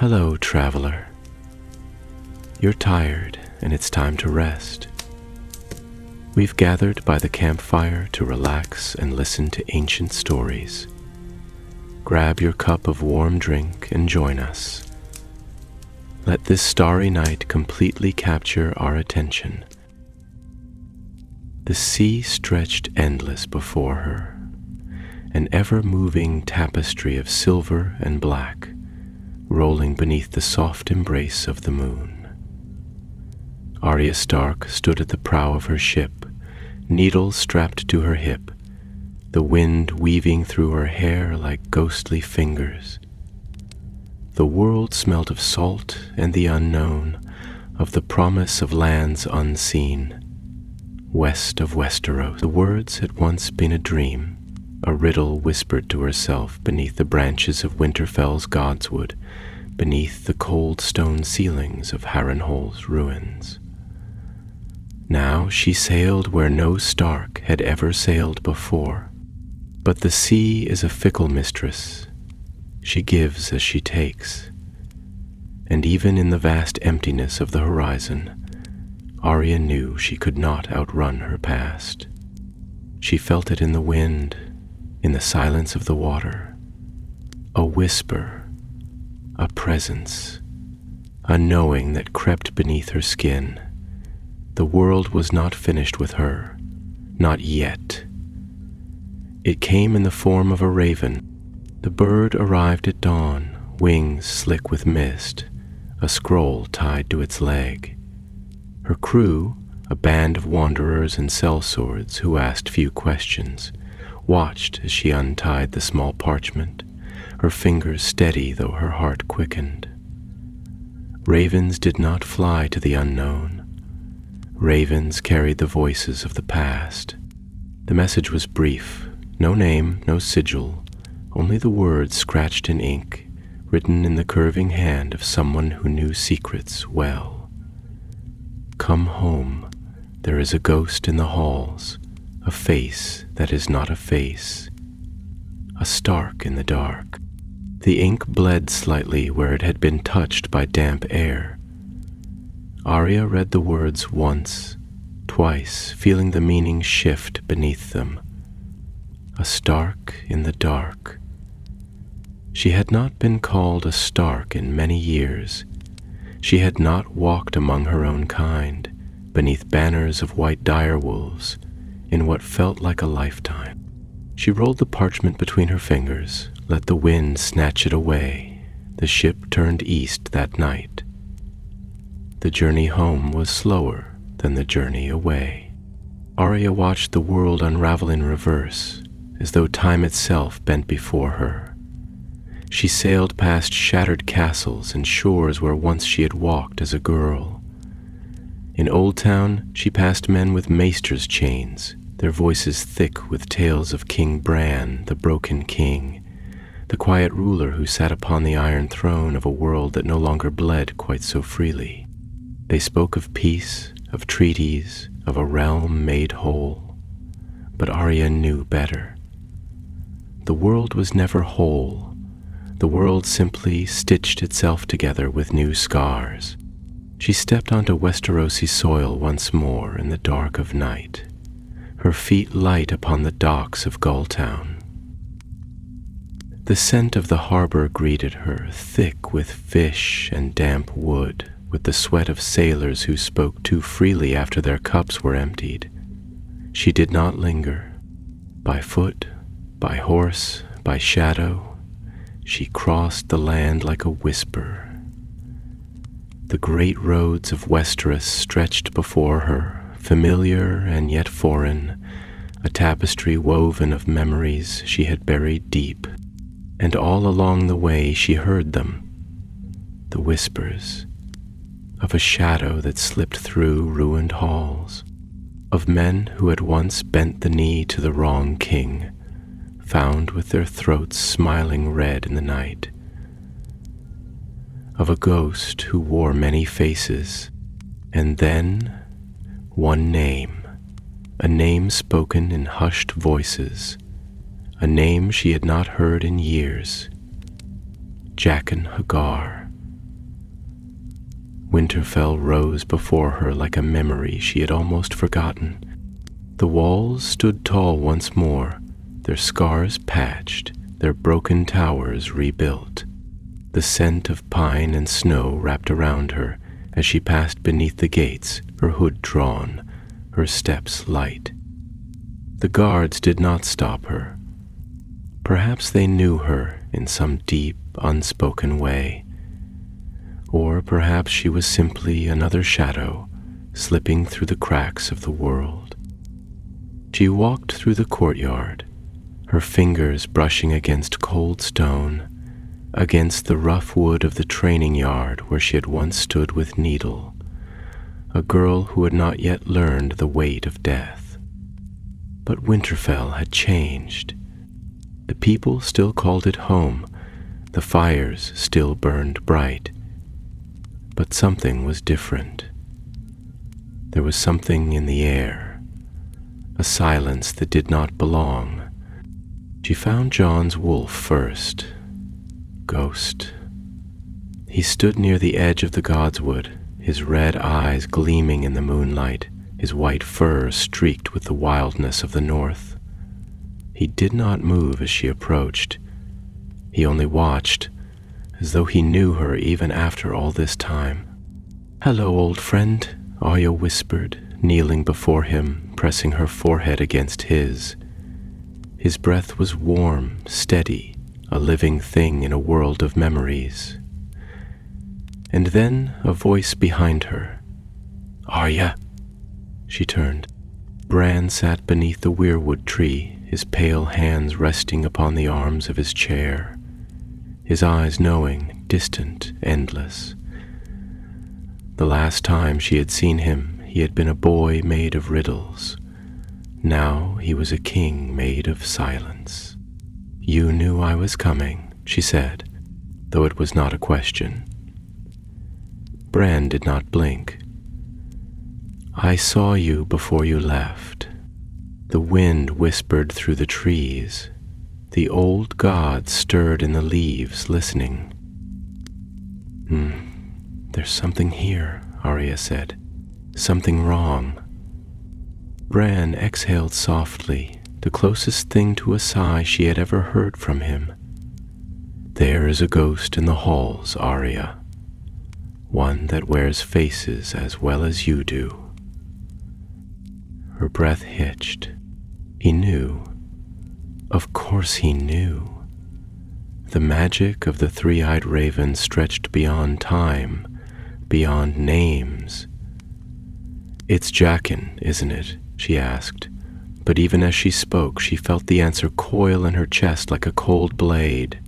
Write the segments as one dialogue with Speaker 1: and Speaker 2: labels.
Speaker 1: Hello, traveler. You're tired, and it's time to rest. We've gathered by the campfire to relax and listen to ancient stories. Grab your cup of warm drink and join us. Let this starry night completely capture our attention. The sea stretched endless before her, an ever-moving tapestry of silver and black, rolling beneath the soft embrace of the moon. Arya Stark stood at the prow of her ship, needle strapped to her hip, the wind weaving through her hair like ghostly fingers. The world smelt of salt and the unknown, of the promise of lands unseen. West of Westeros, the words had once been a dream, a riddle whispered to herself beneath the branches of Winterfell's godswood, beneath the cold stone ceilings of Harrenhal's ruins. Now she sailed where no Stark had ever sailed before. But the sea is a fickle mistress. She gives as she takes. And even in the vast emptiness of the horizon, Arya knew she could not outrun her past. She felt it in the wind, in the silence of the water, a whisper, a presence, a knowing that crept beneath her skin. The world was not finished with her, not yet. It came in the form of a raven. The bird arrived at dawn, wings slick with mist, a scroll tied to its leg. Her crew, a band of wanderers and sellswords who asked few questions, watched as she untied the small parchment, her fingers steady though her heart quickened. Ravens did not fly to the unknown. Ravens carried the voices of the past. The message was brief, no name, no sigil, only the words scratched in ink, written in the curving hand of someone who knew secrets well. Come home, there is a ghost in the halls, a face that is not a face, a Stark in the dark. The ink bled slightly where it had been touched by damp air. Arya read the words once, twice, feeling the meaning shift beneath them. A Stark in the dark. She had not been called a Stark in many years. She had not walked among her own kind, beneath banners of white direwolves, in what felt like a lifetime. She rolled the parchment between her fingers, let the wind snatch it away. The ship turned east that night. The journey home was slower than the journey away. Arya watched the world unravel in reverse, as though time itself bent before her. She sailed past shattered castles and shores where once she had walked as a girl. In Old Town, she passed men with maester's chains, their voices thick with tales of King Bran, the broken king, the quiet ruler who sat upon the iron throne of a world that no longer bled quite so freely. They spoke of peace, of treaties, of a realm made whole. But Arya knew better. The world was never whole. The world simply stitched itself together with new scars. She stepped onto Westerosi soil once more in the dark of night, her feet light upon the docks of Gulltown. The scent of the harbor greeted her, thick with fish and damp wood, with the sweat of sailors who spoke too freely after their cups were emptied. She did not linger. By foot, by horse, by shadow, she crossed the land like a whisper. The great roads of Westeros stretched before her, familiar and yet foreign, a tapestry woven of memories she had buried deep. And all along the way she heard them, the whispers of a shadow that slipped through ruined halls, of men who had once bent the knee to the wrong king, found with their throats smiling red in the night, of a ghost who wore many faces, and then one name, a name spoken in hushed voices, a name she had not heard in years, Jaqen H'ghar, Winterfell rose before her like a memory she had almost forgotten. The walls stood tall once more, their scars patched, their broken towers rebuilt. The scent of pine and snow wrapped around her as she passed beneath the gates, her hood drawn, her steps light. The guards did not stop her. Perhaps they knew her in some deep, unspoken way. Or perhaps she was simply another shadow slipping through the cracks of the world. She walked through the courtyard, her fingers brushing against cold stone, against the rough wood of the training yard where she had once stood with Needle, a girl who had not yet learned the weight of death. But Winterfell had changed. The people still called it home, the fires still burned bright, but something was different. There was something in the air, a silence that did not belong. She found John's wolf first. Ghost. He stood near the edge of the godswood, his red eyes gleaming in the moonlight, his white fur streaked with the wildness of the north. He did not move as she approached. He only watched, as though he knew her even after all this time. "Hello, old friend," Arya whispered, kneeling before him, pressing her forehead against his. His breath was warm, steady, a living thing in a world of memories. And then a voice behind her. "Arya!" She turned. Bran sat beneath the weirwood tree, his pale hands resting upon the arms of his chair, his eyes knowing, distant, endless. The last time she had seen him, he had been a boy made of riddles. Now he was a king made of silence. "You knew I was coming," she said, though it was not a question. Bran did not blink. "I saw you before you left." The wind whispered through the trees. The old gods stirred in the leaves, listening. There's something here," Arya said. "Something wrong." Bran exhaled softly, the closest thing to a sigh she had ever heard from him. "There is a ghost in the halls, Arya. One that wears faces as well as you do." Her breath hitched. He knew. Of course he knew. The magic of the three-eyed raven stretched beyond time, beyond names. "It's Jaqen, isn't it?" she asked, but even as she spoke, she felt the answer coil in her chest like a cold blade.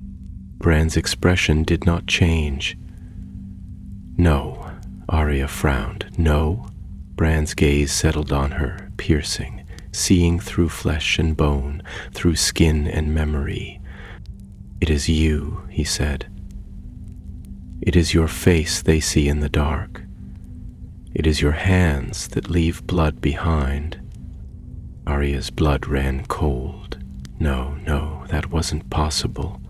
Speaker 1: Bran's expression did not change. "No," Arya frowned. "No?" Bran's gaze settled on her, piercing, seeing through flesh and bone, through skin and memory. "It is you," he said. "It is your face they see in the dark. It is your hands that leave blood behind." Arya's blood ran cold. No, that wasn't possible.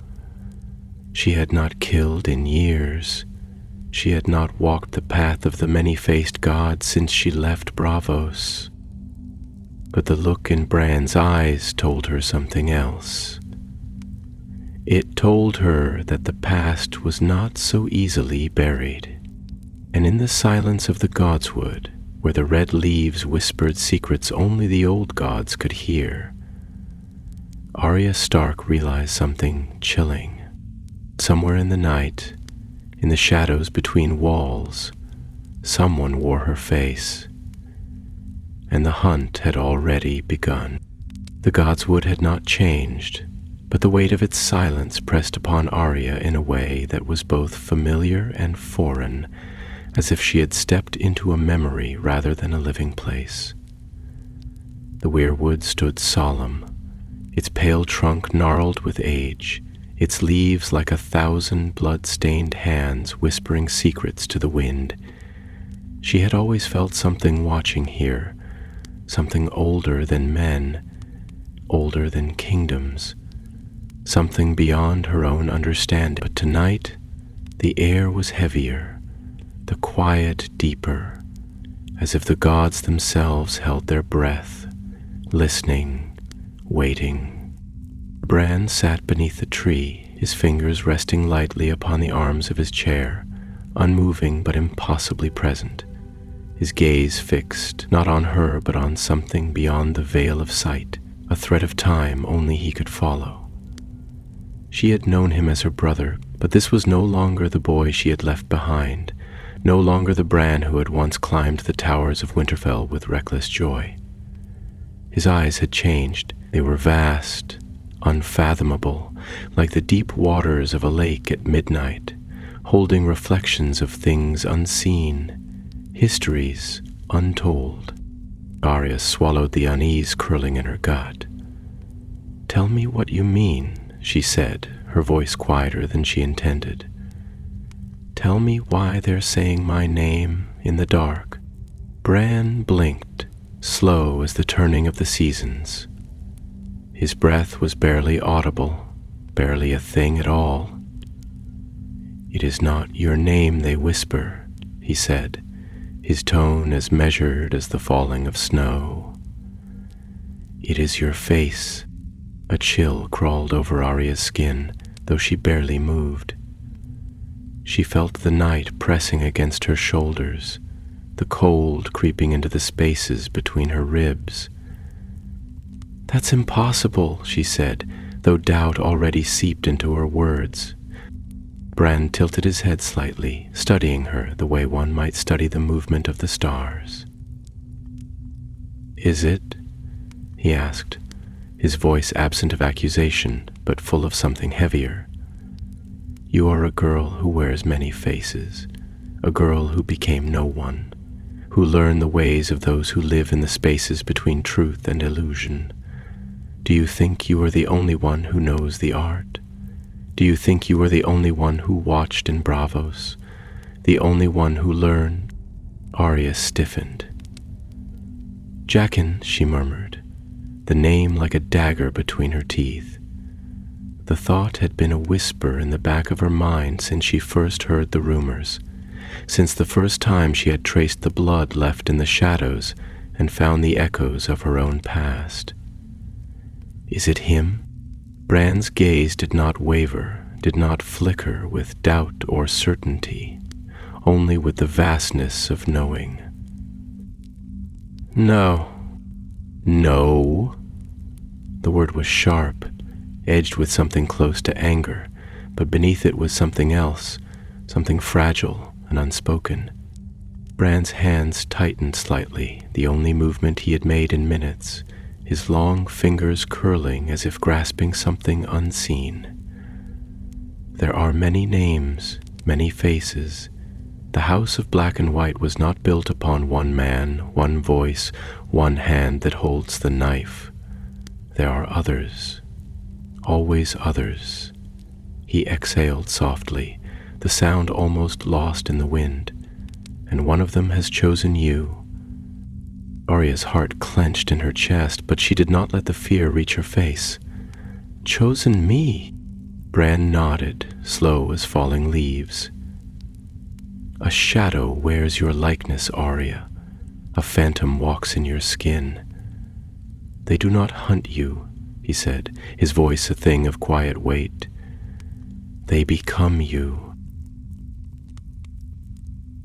Speaker 1: She had not killed in years. She had not walked the path of the many-faced god since she left Braavos. But the look in Bran's eyes told her something else. It told her that the past was not so easily buried. And in the silence of the godswood, where the red leaves whispered secrets only the old gods could hear, Arya Stark realized something chilling. Somewhere in the night, in the shadows between walls, someone wore her face, and the hunt had already begun. The godswood had not changed, but the weight of its silence pressed upon Arya in a way that was both familiar and foreign, as if she had stepped into a memory rather than a living place. The weirwood stood solemn, its pale trunk gnarled with age, its leaves like 1,000 blood-stained hands whispering secrets to the wind. She had always felt something watching here, something older than men, older than kingdoms, something beyond her own understanding. But tonight, the air was heavier. the quiet deeper, as if the gods themselves held their breath, listening, waiting. Bran sat beneath the tree, his fingers resting lightly upon the arms of his chair, unmoving but impossibly present, his gaze fixed not on her but on something beyond the veil of sight, a thread of time only he could follow. She had known him as her brother, but this was no longer the boy she had left behind, no longer the Bran who had once climbed the towers of Winterfell with reckless joy. His eyes had changed. They were vast, unfathomable, like the deep waters of a lake at midnight, holding reflections of things unseen, histories untold. Arya swallowed the unease curling in her gut. "Tell me what you mean," she said, her voice quieter than she intended. "Tell me why they're saying my name in the dark." Bran blinked, slow as the turning of the seasons. His breath was barely audible, barely a thing at all. "It is not your name they whisper," he said, his tone as measured as the falling of snow. "It is your face." A chill crawled over Arya's skin, though she barely moved. She felt the night pressing against her shoulders, the cold creeping into the spaces between her ribs. "That's impossible," she said, though doubt already seeped into her words. Bran tilted his head slightly, studying her the way one might study the movement of the stars. "Is it?" he asked, his voice absent of accusation, but full of something heavier. "You are a girl who wears many faces, a girl who became no one, who learned the ways of those who live in the spaces between truth and illusion. Do you think you are the only one who knows the art? Do you think you are the only one who watched in Bravos, the only one who learned?" Arya stiffened. "Jaqen," she murmured, the name like a dagger between her teeth. The thought had been a whisper in the back of her mind since she first heard the rumors, since the first time she had traced the blood left in the shadows and found the echoes of her own past. Is it him? Bran's gaze did not waver, did not flicker with doubt or certainty, only with the vastness of knowing. "No." "No?" The word was sharp, edged with something close to anger, but beneath it was something else, something fragile and unspoken. Bran's hands tightened slightly, the only movement he had made in minutes, his long fingers curling as if grasping something unseen. "There are many names, many faces. The House of Black and White was not built upon one man, one voice, one hand that holds the knife. There are others, always others." He exhaled softly, the sound almost lost in the wind. "And one of them has chosen you." Arya's heart clenched in her chest, but she did not let the fear reach her face. "Chosen me?" Bran nodded, slow as falling leaves. "A shadow wears your likeness, Arya. A phantom walks in your skin. They do not hunt you," he said, his voice a thing of quiet weight. "They become you."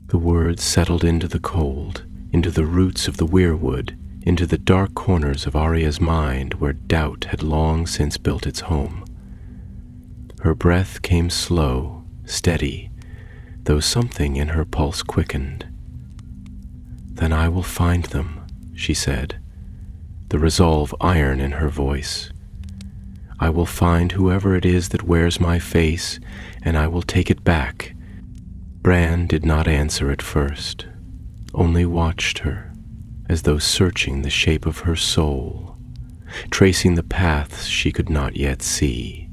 Speaker 1: The words settled into the cold, into the roots of the weirwood, into the dark corners of Arya's mind where doubt had long since built its home. Her breath came slow, steady, though something in her pulse quickened. "Then I will find them," she said, the resolve iron in her voice. "I will find whoever it is that wears my face, and I will take it back." Bran did not answer at first, only watched her, as though searching the shape of her soul, tracing the paths she could not yet see.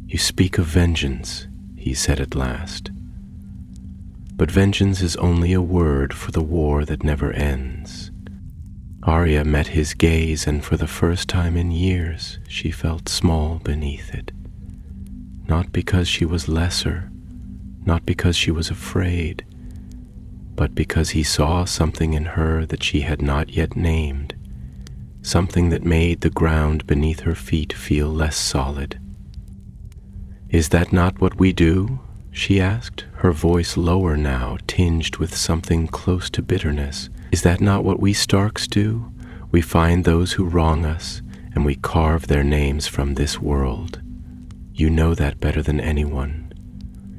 Speaker 1: "You speak of vengeance," he said at last. "But vengeance is only a word for the war that never ends." Arya met his gaze, and for the first time in years she felt small beneath it. Not because she was lesser, not because she was afraid, but because he saw something in her that she had not yet named, something that made the ground beneath her feet feel less solid. "Is that not what we do?" she asked, her voice lower now, tinged with something close to bitterness. "Is that not what we Starks do? We find those who wrong us, and we carve their names from this world. You know that better than anyone.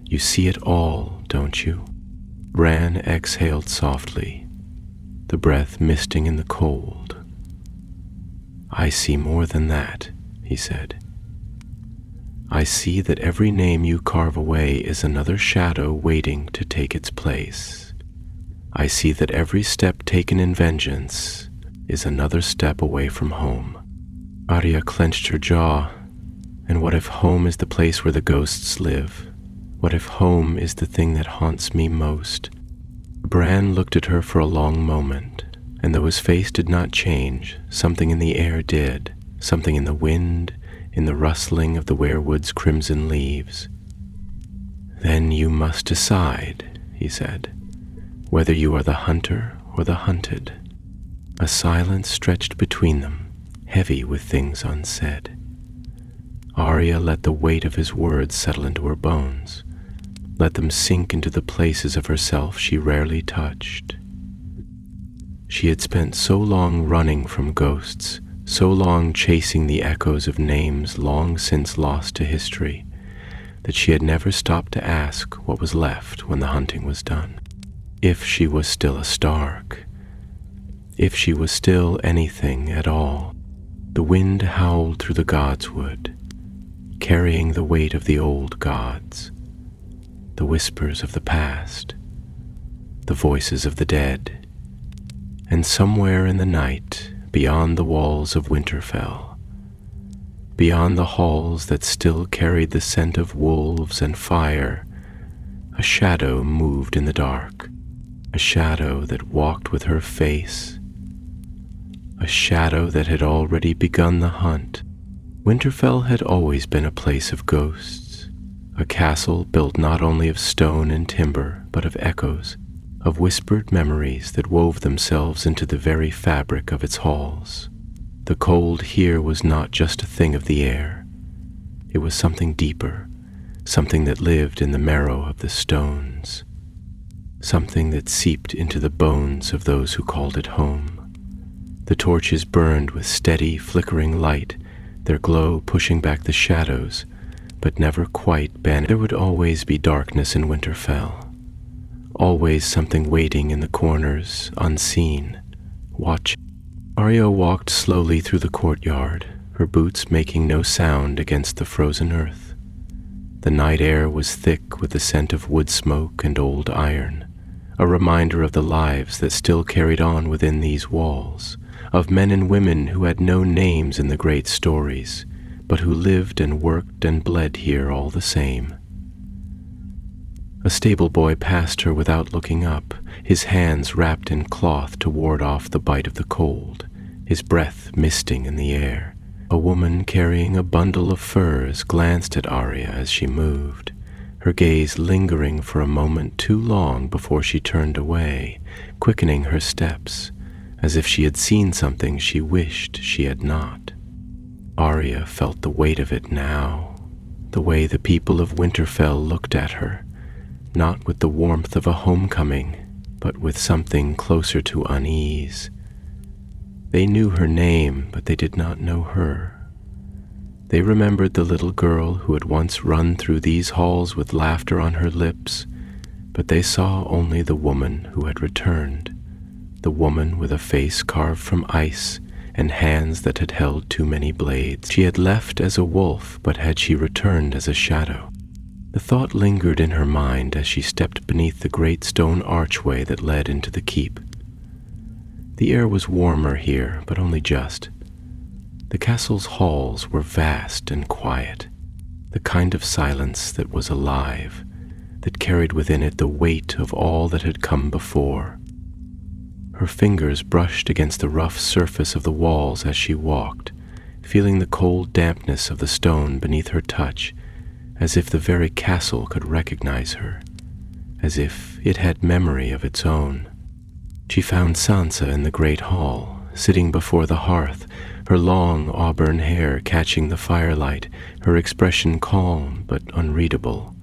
Speaker 1: You see it all, don't you?" Bran exhaled softly, the breath misting in the cold. "I see more than that," he said. "I see that every name you carve away is another shadow waiting to take its place. I see that every step taken in vengeance is another step away from home." Arya clenched her jaw. "And what if home is the place where the ghosts live? What if home is the thing that haunts me most?" Bran looked at her for a long moment, and though his face did not change, something in the air did, something in the wind, in the rustling of the weirwood's crimson leaves. "Then you must decide," he said, "whether you are the hunter or the hunted." A silence stretched between them, heavy with things unsaid. Arya let the weight of his words settle into her bones, let them sink into the places of herself she rarely touched. She had spent so long running from ghosts, so long chasing the echoes of names long since lost to history, that she had never stopped to ask what was left when the hunting was done. If she was still a Stark, if she was still anything at all. The wind howled through the godswood, carrying the weight of the old gods, the whispers of the past, the voices of the dead, and somewhere in the night, beyond the walls of Winterfell, beyond the halls that still carried the scent of wolves and fire, a shadow moved in the dark, a shadow that walked with her face, a shadow that had already begun the hunt. Winterfell had always been a place of ghosts, a castle built not only of stone and timber, but of echoes, of whispered memories that wove themselves into the very fabric of its halls. The cold here was not just a thing of the air. It was something deeper, something that lived in the marrow of the stones, something that seeped into the bones of those who called it home. The torches burned with steady, flickering light, their glow pushing back the shadows, but never quite banished. There would always be darkness in Winterfell, always something waiting in the corners, unseen, watching. Arya walked slowly through the courtyard, her boots making no sound against the frozen earth. The night air was thick with the scent of wood smoke and old iron, a reminder of the lives that still carried on within these walls, of men and women who had no names in the great stories, but who lived and worked and bled here all the same. A stable boy passed her without looking up, his hands wrapped in cloth to ward off the bite of the cold, his breath misting in the air. A woman carrying a bundle of furs glanced at Arya as she moved, her gaze lingering for a moment too long before she turned away, quickening her steps, as if she had seen something she wished she had not. Arya felt the weight of it now, the way the people of Winterfell looked at her, not with the warmth of a homecoming, but with something closer to unease. They knew her name, but they did not know her. They remembered the little girl who had once run through these halls with laughter on her lips, but they saw only the woman who had returned, the woman with a face carved from ice and hands that had held too many blades. She had left as a wolf, but had she returned as a shadow? The thought lingered in her mind as she stepped beneath the great stone archway that led into the keep. The air was warmer here, but only just. The castle's halls were vast and quiet, the kind of silence that was alive, that carried within it the weight of all that had come before. Her fingers brushed against the rough surface of the walls as she walked, feeling the cold dampness of the stone beneath her touch, as if the very castle could recognize her. as if it had memory of its own. She found Sansa in the great hall, sitting before the hearth, her long auburn hair catching the firelight, her expression calm but unreadable.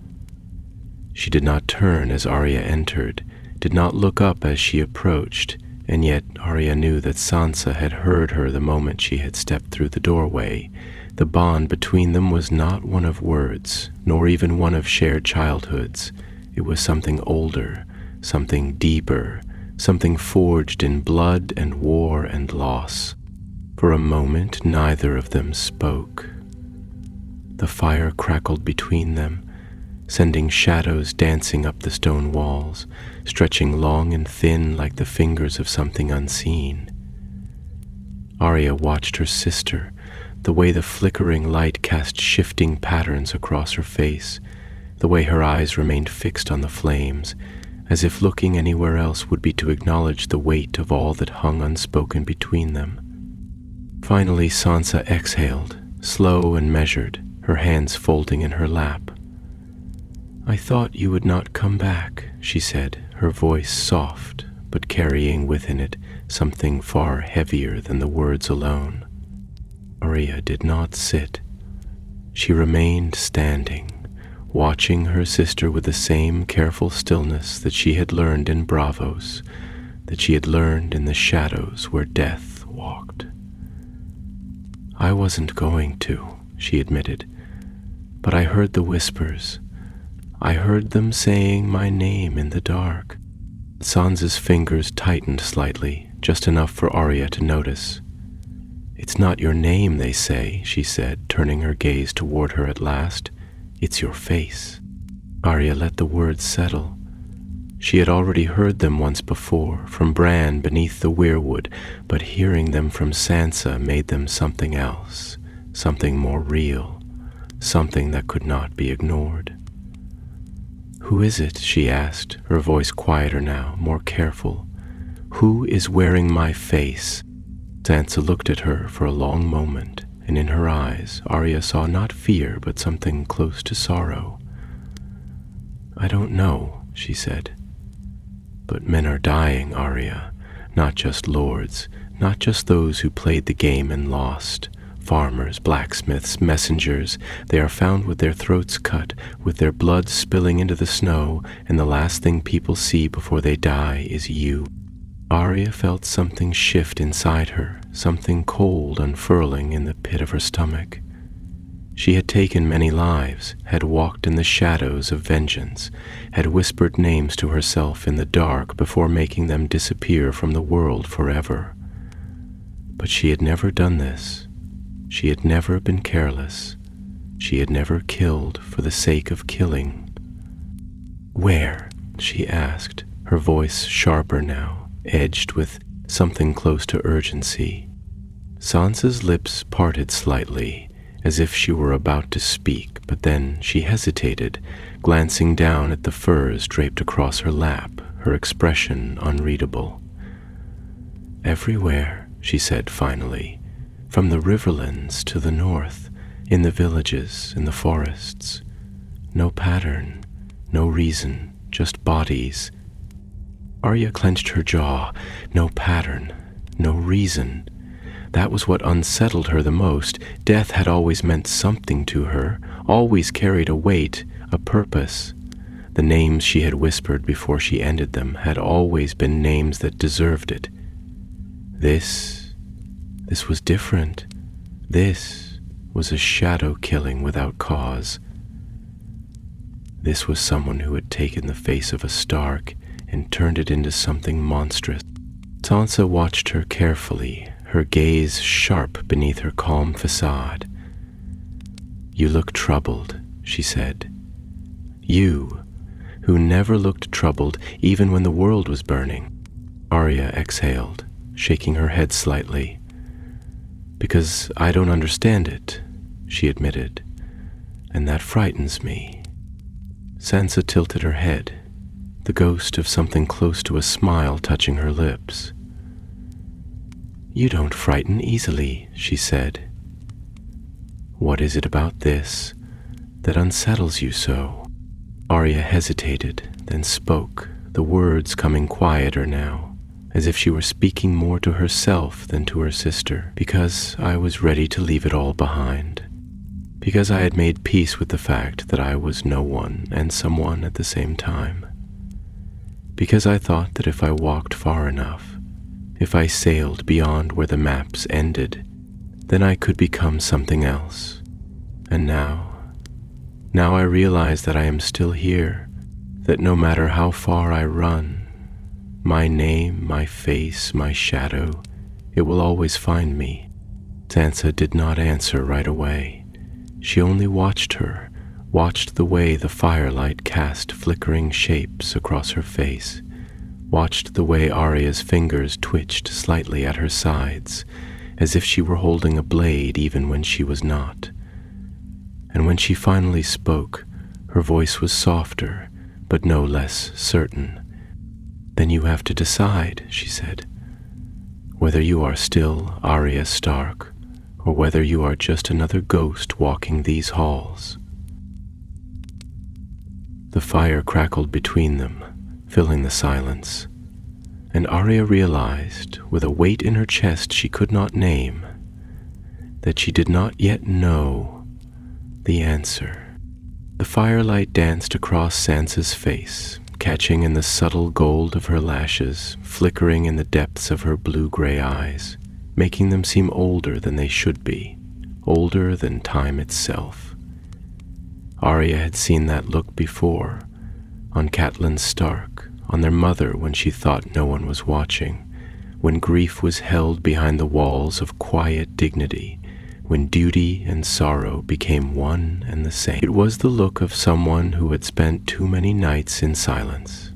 Speaker 1: She did not turn as Arya entered, did not look up as she approached, and yet Arya knew that Sansa had heard her the moment she had stepped through the doorway. The bond between them was not one of words, nor even one of shared childhoods. It was something older, something deeper, something forged in blood and war and loss. For a moment, neither of them spoke. The fire crackled between them, sending shadows dancing up the stone walls, stretching long and thin like the fingers of something unseen. Arya watched her sister, the way the flickering light cast shifting patterns across her face, the way her eyes remained fixed on the flames, as if looking anywhere else would be to acknowledge the weight of all that hung unspoken between them. Finally, Sansa exhaled, slow and measured, her hands folding in her lap. "I thought you would not come back," she said, her voice soft, but carrying within it something far heavier than the words alone. Arya did not sit. She remained standing, watching her sister with the same careful stillness that she had learned in Braavos, that she had learned in the shadows where death walked. "I wasn't going to," she admitted, "but I heard the whispers. I heard them saying my name in the dark." Sansa's fingers tightened slightly, just enough for Arya to notice. "It's not your name, they say," she said, turning her gaze toward her at last. "It's your face." Arya let the words settle. She had already heard them once before, from Bran beneath the weirwood, but hearing them from Sansa made them something else, something more real, something that could not be ignored. "Who is it?" she asked, her voice quieter now, more careful. "Who is wearing my face?" Sansa looked at her for a long moment, and in her eyes Arya saw not fear but something close to sorrow. "I don't know," she said. "But men are dying, Arya, not just lords, not just those who played the game and lost. Farmers, blacksmiths, messengers, they are found with their throats cut, with their blood spilling into the snow, and the last thing people see before they die is you." Arya felt something shift inside her, something cold unfurling in the pit of her stomach. She had taken many lives, had walked in the shadows of vengeance, had whispered names to herself in the dark before making them disappear from the world forever. But she had never done this. She had never been careless. She had never killed for the sake of killing. "Where?" she asked, her voice sharper now, edged with something close to urgency. Sansa's lips parted slightly, as if she were about to speak, but then she hesitated, glancing down at the furs draped across her lap, her expression unreadable. "Everywhere," she said finally, "from the riverlands to the north, in the villages, in the forests. No pattern, no reason, just bodies." Arya clenched her jaw. No pattern, no reason. That was what unsettled her the most. Death had always meant something to her, always carried a weight, a purpose. The names she had whispered before she ended them had always been names that deserved it. This was different. This was a shadow killing without cause. This was someone who had taken the face of a Stark and turned it into something monstrous. Sansa watched her carefully, her gaze sharp beneath her calm facade. "You look troubled," she said. "You, who never looked troubled even when the world was burning." Arya exhaled, shaking her head slightly. "Because I don't understand it," she admitted, "and that frightens me." Sansa tilted her head, the ghost of something close to a smile touching her lips. "You don't frighten easily," she said. "What is it about this that unsettles you so?" Arya hesitated, then spoke, the words coming quieter now, as if she were speaking more to herself than to her sister, because I was ready to leave it all behind. Because I had made peace with the fact that I was no one and someone at the same time. Because I thought that if I walked far enough, if I sailed beyond where the maps ended, then I could become something else. And now I realize that I am still here, that no matter how far I run, my name, my face, my shadow, it will always find me. Sansa did not answer right away. She only watched the way the firelight cast flickering shapes across her face, watched the way Arya's fingers twitched slightly at her sides, as if she were holding a blade even when she was not. And when she finally spoke, her voice was softer, but no less certain. "Then you have to decide," she said, "whether you are still Arya Stark, or whether you are just another ghost walking these halls." The fire crackled between them, filling the silence, and Arya realized, with a weight in her chest she could not name, that she did not yet know the answer. The firelight danced across Sansa's face, catching in the subtle gold of her lashes, flickering in the depths of her blue-gray eyes, making them seem older than they should be, older than time itself. Arya had seen that look before, on Catelyn Stark, on their mother when she thought no one was watching, when grief was held behind the walls of quiet dignity, when duty and sorrow became one and the same. It was the look of someone who had spent too many nights in silence,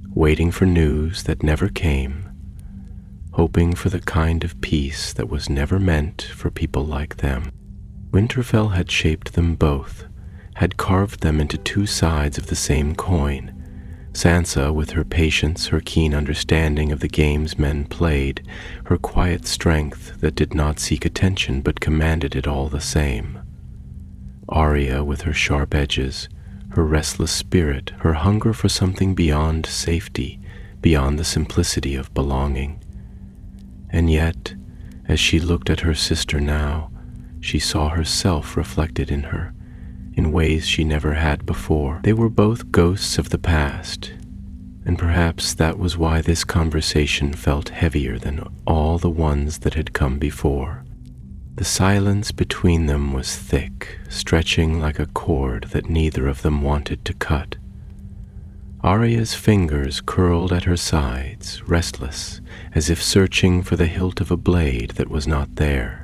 Speaker 1: waiting for news that never came, hoping for the kind of peace that was never meant for people like them. Winterfell had shaped them both, had carved them into two sides of the same coin. Sansa, with her patience, her keen understanding of the games men played, her quiet strength that did not seek attention but commanded it all the same. Arya, with her sharp edges, her restless spirit, her hunger for something beyond safety, beyond the simplicity of belonging. And yet, as she looked at her sister now, she saw herself reflected in her, in ways she never had before. They were both ghosts of the past, and perhaps that was why this conversation felt heavier than all the ones that had come before. The silence between them was thick, stretching like a cord that neither of them wanted to cut. Arya's fingers curled at her sides, restless, as if searching for the hilt of a blade that was not there.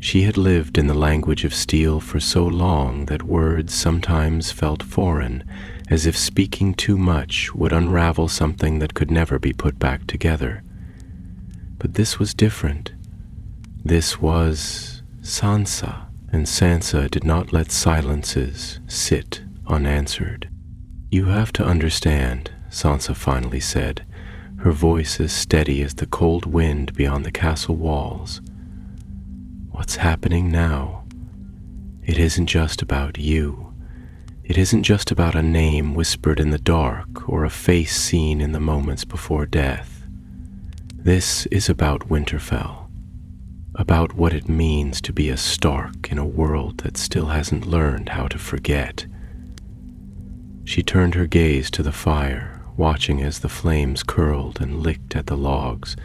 Speaker 1: She had lived in the language of steel for so long that words sometimes felt foreign, as if speaking too much would unravel something that could never be put back together. But this was different. This was Sansa, and Sansa did not let silences sit unanswered. "You have to understand," Sansa finally said, her voice as steady as the cold wind beyond the castle walls. "What's happening now? It isn't just about you. It isn't just about a name whispered in the dark or a face seen in the moments before death. This is about Winterfell, about what it means to be a Stark in a world that still hasn't learned how to forget." She turned her gaze to the fire, watching as the flames curled and licked at the logs,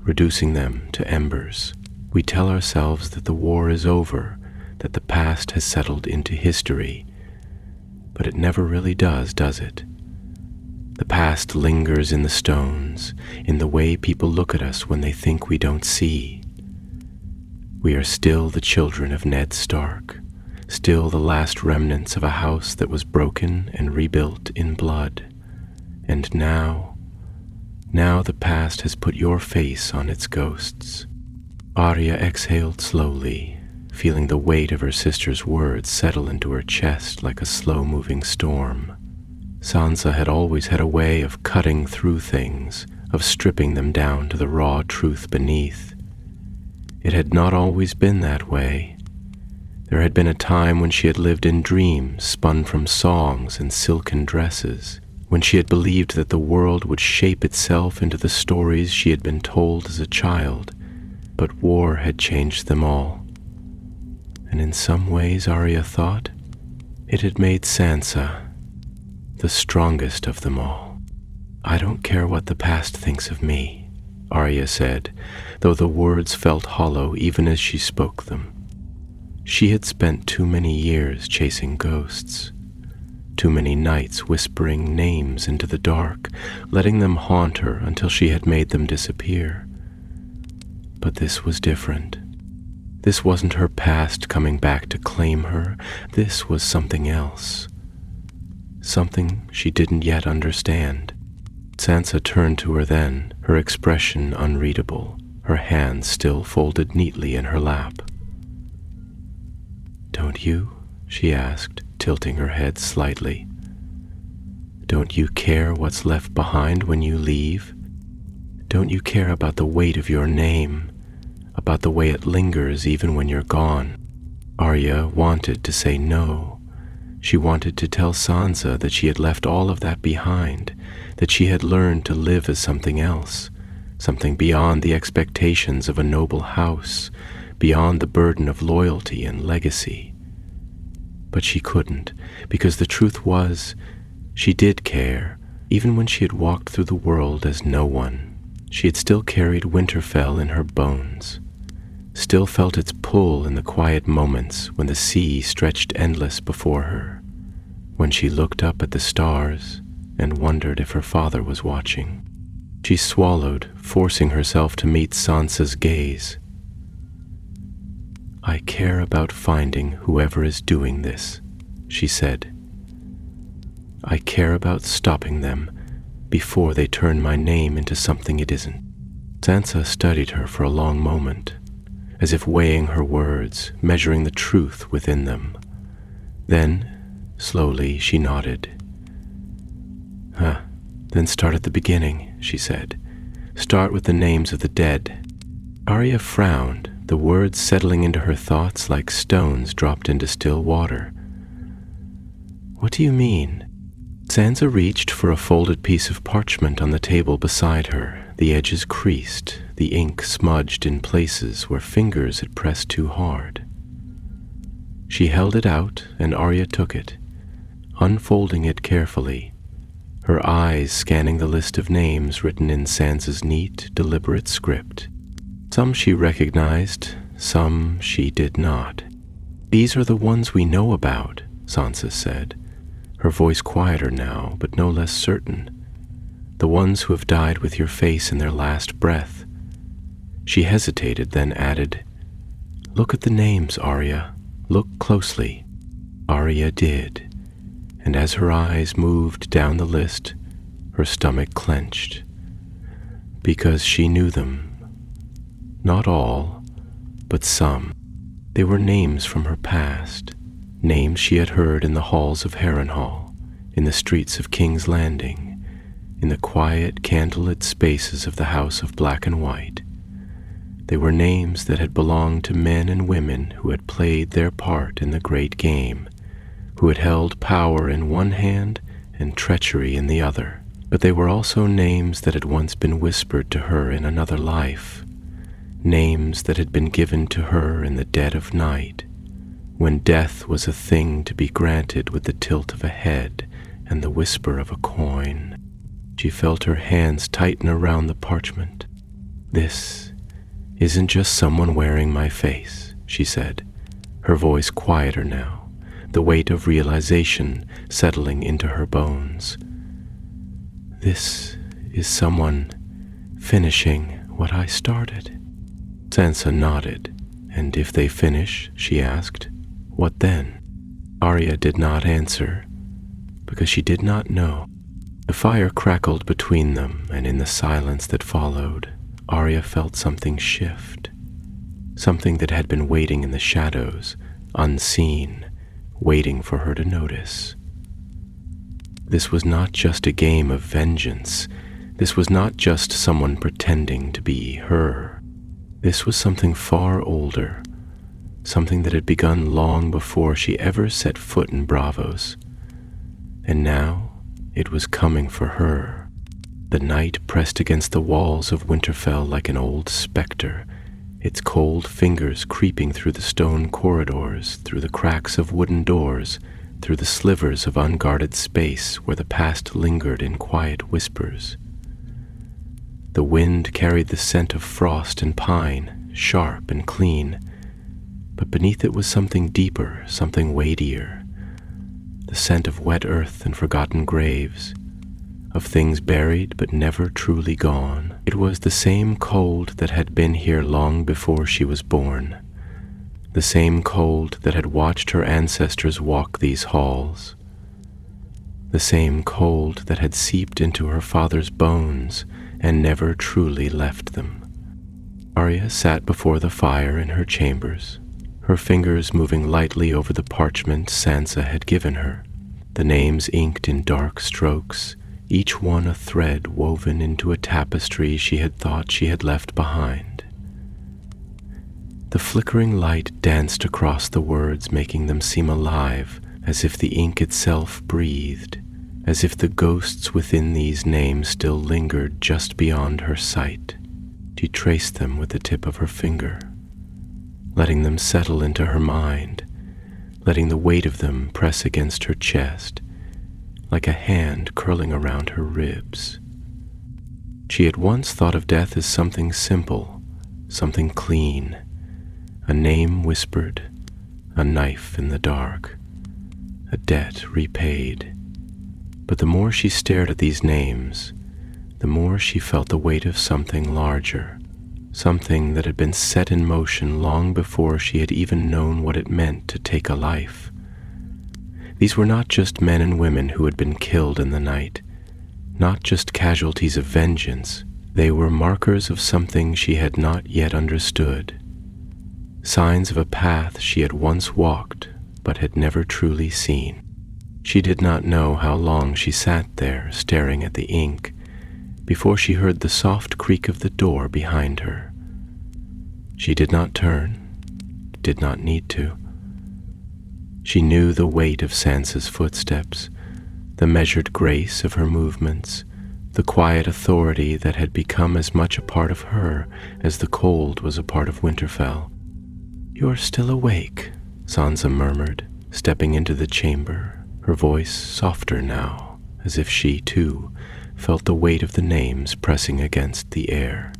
Speaker 1: reducing them to embers. We tell ourselves that the war is over, that the past has settled into history, but it never really does it? The past lingers in the stones, in the way people look at us when they think we don't see. We are still the children of Ned Stark, still the last remnants of a house that was broken and rebuilt in blood. And now the past has put your face on its ghosts. Arya exhaled slowly, feeling the weight of her sister's words settle into her chest like a slow-moving storm. Sansa had always had a way of cutting through things, of stripping them down to the raw truth beneath. It had not always been that way. There had been a time when she had lived in dreams spun from songs and silken dresses, when she had believed that the world would shape itself into the stories she had been told as a child, but war had changed them all. And in some ways, Arya thought, it had made Sansa the strongest of them all. "I don't care what the past thinks of me," Arya said, though the words felt hollow even as she spoke them. She had spent too many years chasing ghosts, too many nights whispering names into the dark, letting them haunt her until she had made them disappear. But this was different. This wasn't her past coming back to claim her. This was something else. Something she didn't yet understand. Sansa turned to her then, her expression unreadable, her hands still folded neatly in her lap. "Don't you?" she asked, tilting her head slightly. "Don't you care what's left behind when you leave? Don't you care about the weight of your name, about the way it lingers even when you're gone?" Arya wanted to say no. She wanted to tell Sansa that she had left all of that behind, that she had learned to live as something else, something beyond the expectations of a noble house, beyond the burden of loyalty and legacy. But she couldn't, because the truth was, she did care, even when she had walked through the world as no one. She had still carried Winterfell in her bones, still felt its pull in the quiet moments when the sea stretched endless before her, when she looked up at the stars and wondered if her father was watching. She swallowed, forcing herself to meet Sansa's gaze. "I care about finding whoever is doing this," she said. "I care about stopping them before they turn my name into something it isn't." Sansa studied her for a long moment, as if weighing her words, measuring the truth within them. Then, slowly, she nodded. Then start at the beginning," she said. "Start with the names of the dead." Arya frowned, the words settling into her thoughts like stones dropped into still water. "What do you mean?" Sansa reached for a folded piece of parchment on the table beside her, the edges creased, the ink smudged in places where fingers had pressed too hard. She held it out, and Arya took it, unfolding it carefully, her eyes scanning the list of names written in Sansa's neat, deliberate script. Some she recognized, some she did not. "These are the ones we know about," Sansa said, her voice quieter now, but no less certain. "The ones who have died with your face in their last breath." She hesitated, then added, "Look at the names, Arya. Look closely." Arya did, and as her eyes moved down the list, her stomach clenched, because she knew them. Not all, but some. They were names from her past, names she had heard in the halls of Harrenhal, in the streets of King's Landing, in the quiet, candlelit spaces of the House of Black and White. They were names that had belonged to men and women who had played their part in the great game, who had held power in one hand and treachery in the other. But they were also names that had once been whispered to her in another life, names that had been given to her in the dead of night, when death was a thing to be granted with the tilt of a head and the whisper of a coin. She felt her hands tighten around the parchment. "This isn't just someone wearing my face," she said, her voice quieter now, the weight of realization settling into her bones. "This is someone finishing what I started." Sansa nodded. "And if they finish," she asked, "what then?" Arya did not answer, because she did not know. The fire crackled between them, and in the silence that followed, Arya felt something shift, something that had been waiting in the shadows, unseen, waiting for her to notice. This was not just a game of vengeance. This was not just someone pretending to be her. This was something far older, something that had begun long before she ever set foot in Bravos. And now it was coming for her. The night pressed against the walls of Winterfell like an old specter, its cold fingers creeping through the stone corridors, through the cracks of wooden doors, through the slivers of unguarded space where the past lingered in quiet whispers. The wind carried the scent of frost and pine, sharp and clean, but beneath it was something deeper, something weightier, the scent of wet earth and forgotten graves, of things buried but never truly gone. It was the same cold that had been here long before she was born, the same cold that had watched her ancestors walk these halls, the same cold that had seeped into her father's bones and never truly left them. Arya sat before the fire in her chambers, her fingers moving lightly over the parchment Sansa had given her, the names inked in dark strokes, each one a thread woven into a tapestry she had thought she had left behind. The flickering light danced across the words, making them seem alive, as if the ink itself breathed, as if the ghosts within these names still lingered just beyond her sight. She traced them with the tip of her finger, letting them settle into her mind, letting the weight of them press against her chest, like a hand curling around her ribs. She had once thought of death as something simple, something clean, a name whispered, a knife in the dark, a debt repaid. But the more she stared at these names, the more she felt the weight of something larger, something that had been set in motion long before she had even known what it meant to take a life. These were not just men and women who had been killed in the night, not just casualties of vengeance. They were markers of something she had not yet understood, signs of a path she had once walked but had never truly seen. She did not know how long she sat there staring at the ink before she heard the soft creak of the door behind her. She did not turn, did not need to. She knew the weight of Sansa's footsteps, the measured grace of her movements, the quiet authority that had become as much a part of her as the cold was a part of Winterfell. "You're still awake," Sansa murmured, stepping into the chamber, her voice softer now, as if she, too, felt the weight of the names pressing against the air.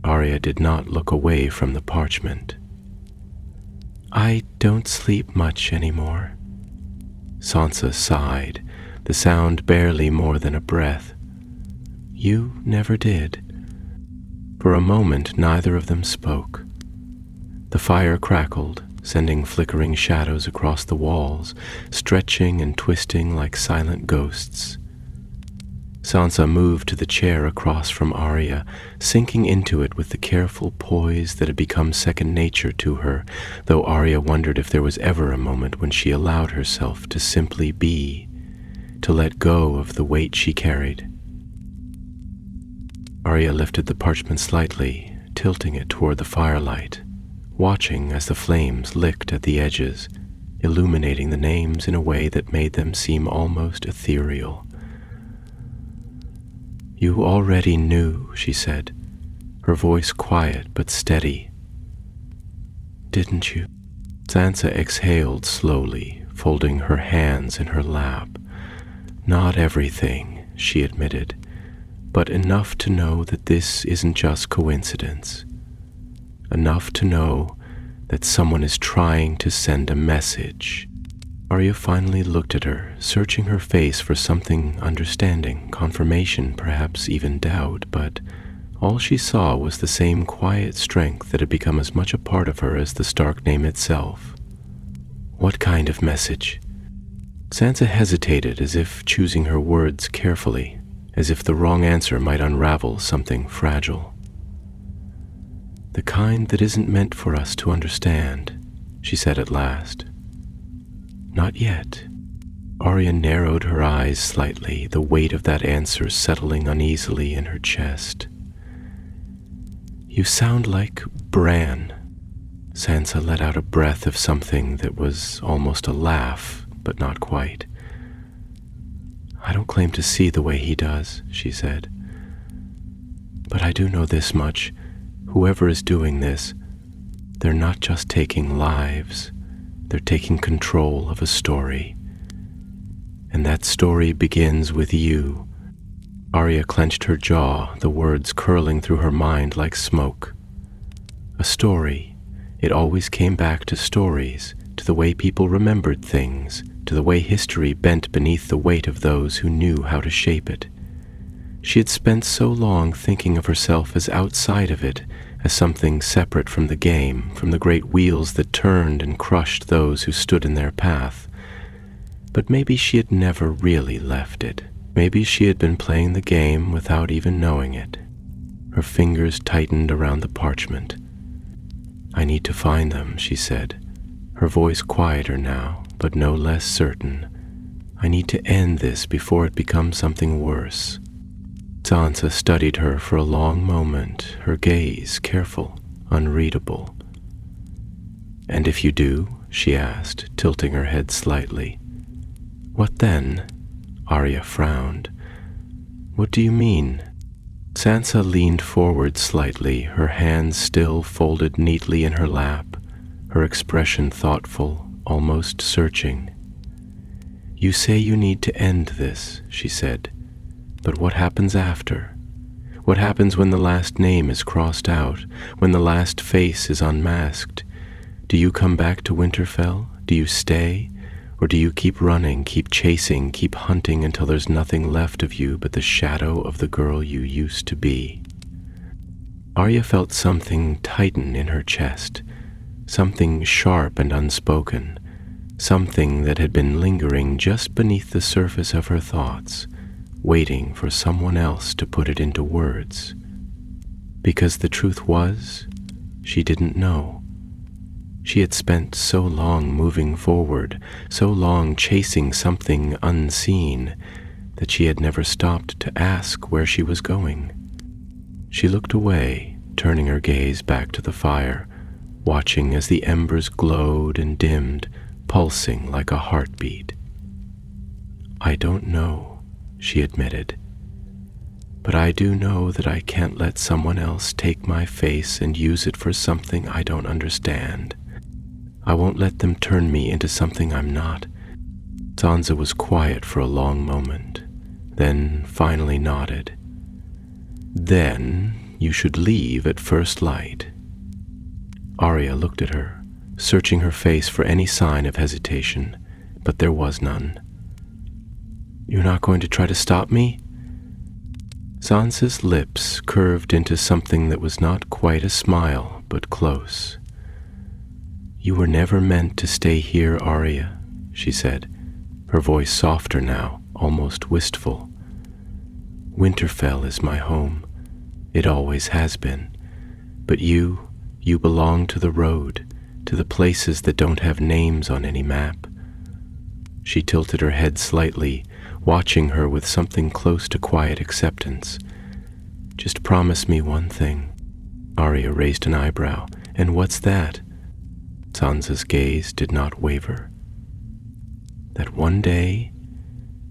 Speaker 1: Arya did not look away from the parchment. "I don't sleep much anymore." Sansa sighed, the sound barely more than a breath. "You never did." For a moment, neither of them spoke. The fire crackled, sending flickering shadows across the walls, stretching and twisting like silent ghosts. Sansa moved to the chair across from Arya, sinking into it with the careful poise that had become second nature to her, though Arya wondered if there was ever a moment when she allowed herself to simply be, to let go of the weight she carried. Arya lifted the parchment slightly, tilting it toward the firelight, watching as the flames licked at the edges, illuminating the names in a way that made them seem almost ethereal. "You already knew," she said, her voice quiet but steady. "Didn't you?" Sansa exhaled slowly, folding her hands in her lap. "Not everything," she admitted, "but enough to know that this isn't just coincidence. Enough to know that someone is trying to send a message." Arya finally looked at her, searching her face for something understanding, confirmation, perhaps even doubt, but all she saw was the same quiet strength that had become as much a part of her as the Stark name itself. "What kind of message?" Sansa hesitated, as if choosing her words carefully, as if the wrong answer might unravel something fragile. "The kind that isn't meant for us to understand," she said at last. "Not yet." Arya narrowed her eyes slightly, the weight of that answer settling uneasily in her chest. "You sound like Bran." Sansa let out a breath of something that was almost a laugh, but not quite. "I don't claim to see the way he does," she said. "But I do know this much. Whoever is doing this, they're not just taking lives. They're taking control of a story. And that story begins with you." Arya clenched her jaw, the words curling through her mind like smoke. A story. It always came back to stories, to the way people remembered things, to the way history bent beneath the weight of those who knew how to shape it. She had spent so long thinking of herself as outside of it, as something separate from the game, from the great wheels that turned and crushed those who stood in their path. But maybe she had never really left it. Maybe she had been playing the game without even knowing it. Her fingers tightened around the parchment. "I need to find them," she said, her voice quieter now, but no less certain. "I need to end this before it becomes something worse." Sansa studied her for a long moment, her gaze careful, unreadable. "And if you do?" she asked, tilting her head slightly. "What then?" Arya frowned. "What do you mean?" Sansa leaned forward slightly, her hands still folded neatly in her lap, her expression thoughtful, almost searching. "You say you need to end this," she said. "But what happens after? What happens when the last name is crossed out, when the last face is unmasked? Do you come back to Winterfell? Do you stay? Or do you keep running, keep chasing, keep hunting until there's nothing left of you but the shadow of the girl you used to be?" Arya felt something tighten in her chest, something sharp and unspoken, something that had been lingering just beneath the surface of her thoughts, waiting for someone else to put it into words. Because the truth was, she didn't know. She had spent so long moving forward, so long chasing something unseen, that she had never stopped to ask where she was going. She looked away, turning her gaze back to the fire, watching as the embers glowed and dimmed, pulsing like a heartbeat. "I don't know," she admitted. "But I do know that I can't let someone else take my face and use it for something I don't understand. I won't let them turn me into something I'm not." Sansa was quiet for a long moment, then finally nodded. "Then you should leave at first light." Arya looked at her, searching her face for any sign of hesitation, but there was none. "You're not going to try to stop me?" Sansa's lips curved into something that was not quite a smile, but close. "You were never meant to stay here, Arya," she said, her voice softer now, almost wistful. "Winterfell is my home. It always has been. But you belong to the road, to the places that don't have names on any map." She tilted her head slightly, watching her with something close to quiet acceptance. "Just promise me one thing." Arya raised an eyebrow. "And what's that?" Sansa's gaze did not waver. "That one day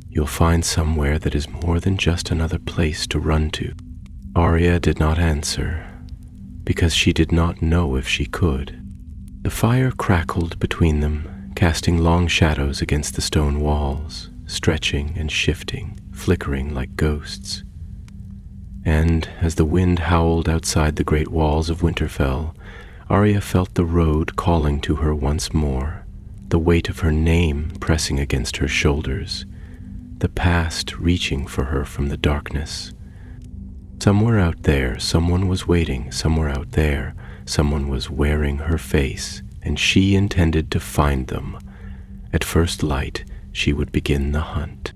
Speaker 1: you'll find somewhere that is more than just another place to run to." Arya did not answer, because she did not know if she could. The fire crackled between them, casting long shadows against the stone walls, stretching and shifting, flickering like ghosts. And as the wind howled outside the great walls of Winterfell, Arya felt the road calling to her once more, the weight of her name pressing against her shoulders, the past reaching for her from the darkness. Somewhere out there, someone was waiting. Somewhere out there, someone was wearing her face, and she intended to find them. At first light, she would begin the hunt.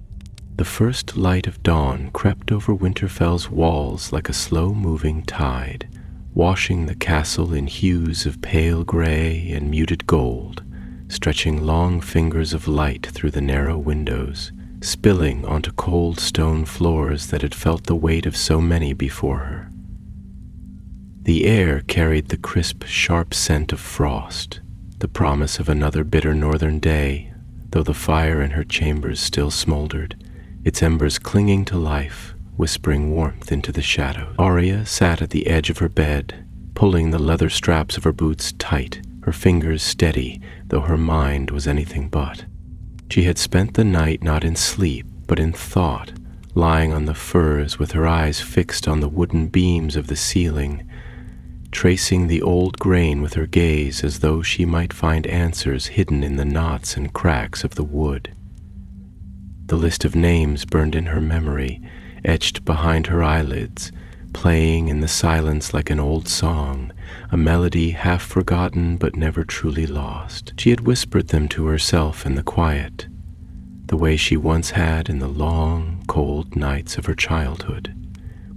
Speaker 1: The first light of dawn crept over Winterfell's walls like a slow-moving tide, washing the castle in hues of pale gray and muted gold, stretching long fingers of light through the narrow windows, spilling onto cold stone floors that had felt the weight of so many before her. The air carried the crisp, sharp scent of frost, the promise of another bitter northern day, though the fire in her chambers still smoldered, its embers clinging to life, whispering warmth into the shadows. Arya sat at the edge of her bed, pulling the leather straps of her boots tight, her fingers steady, though her mind was anything but. She had spent the night not in sleep, but in thought, lying on the furs with her eyes fixed on the wooden beams of the ceiling, tracing the old grain with her gaze as though she might find answers hidden in the knots and cracks of the wood. The list of names burned in her memory, etched behind her eyelids, playing in the silence like an old song, a melody half forgotten but never truly lost. She had whispered them to herself in the quiet, the way she once had in the long, cold nights of her childhood,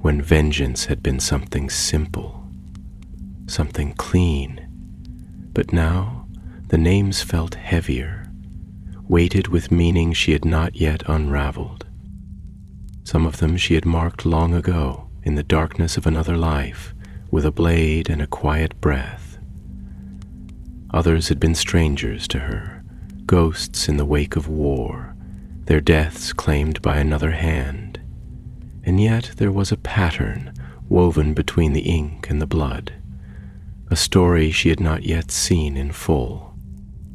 Speaker 1: when vengeance had been something simple, something clean. But now the names felt heavier, weighted with meaning she had not yet unraveled. Some of them she had marked long ago, in the darkness of another life, with a blade and a quiet breath. Others had been strangers to her, ghosts in the wake of war, their deaths claimed by another hand. And yet there was a pattern woven between the ink and the blood, a story she had not yet seen in full.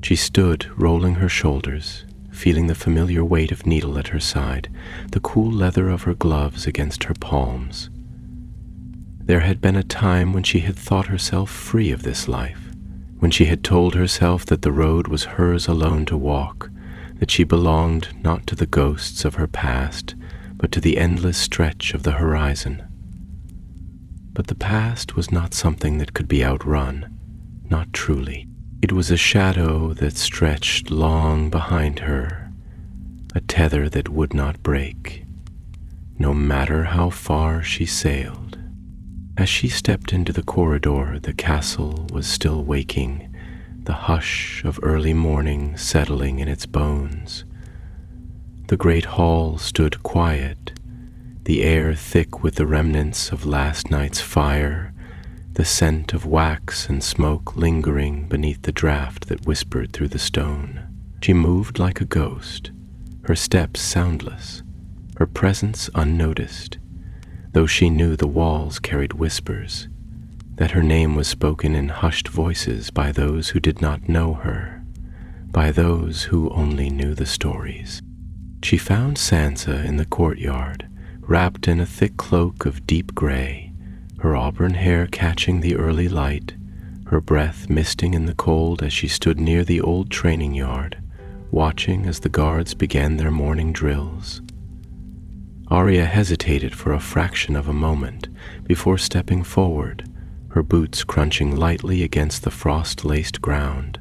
Speaker 1: She stood, rolling her shoulders, feeling the familiar weight of needle at her side, the cool leather of her gloves against her palms. There had been a time when she had thought herself free of this life, when she had told herself that the road was hers alone to walk, that she belonged not to the ghosts of her past, but to the endless stretch of the horizon. But the past was not something that could be outrun, not truly. It was a shadow that stretched long behind her, a tether that would not break, no matter how far she sailed. As she stepped into the corridor, the castle was still waking, the hush of early morning settling in its bones. The great hall stood quiet, the air thick with the remnants of last night's fire, the scent of wax and smoke lingering beneath the draught that whispered through the stone. She moved like a ghost, her steps soundless, her presence unnoticed, though she knew the walls carried whispers, that her name was spoken in hushed voices by those who did not know her, by those who only knew the stories. She found Sansa in the courtyard, wrapped in a thick cloak of deep gray, her auburn hair catching the early light, her breath misting in the cold as she stood near the old training yard, watching as the guards began their morning drills. Arya hesitated for a fraction of a moment before stepping forward, her boots crunching lightly against the frost-laced ground.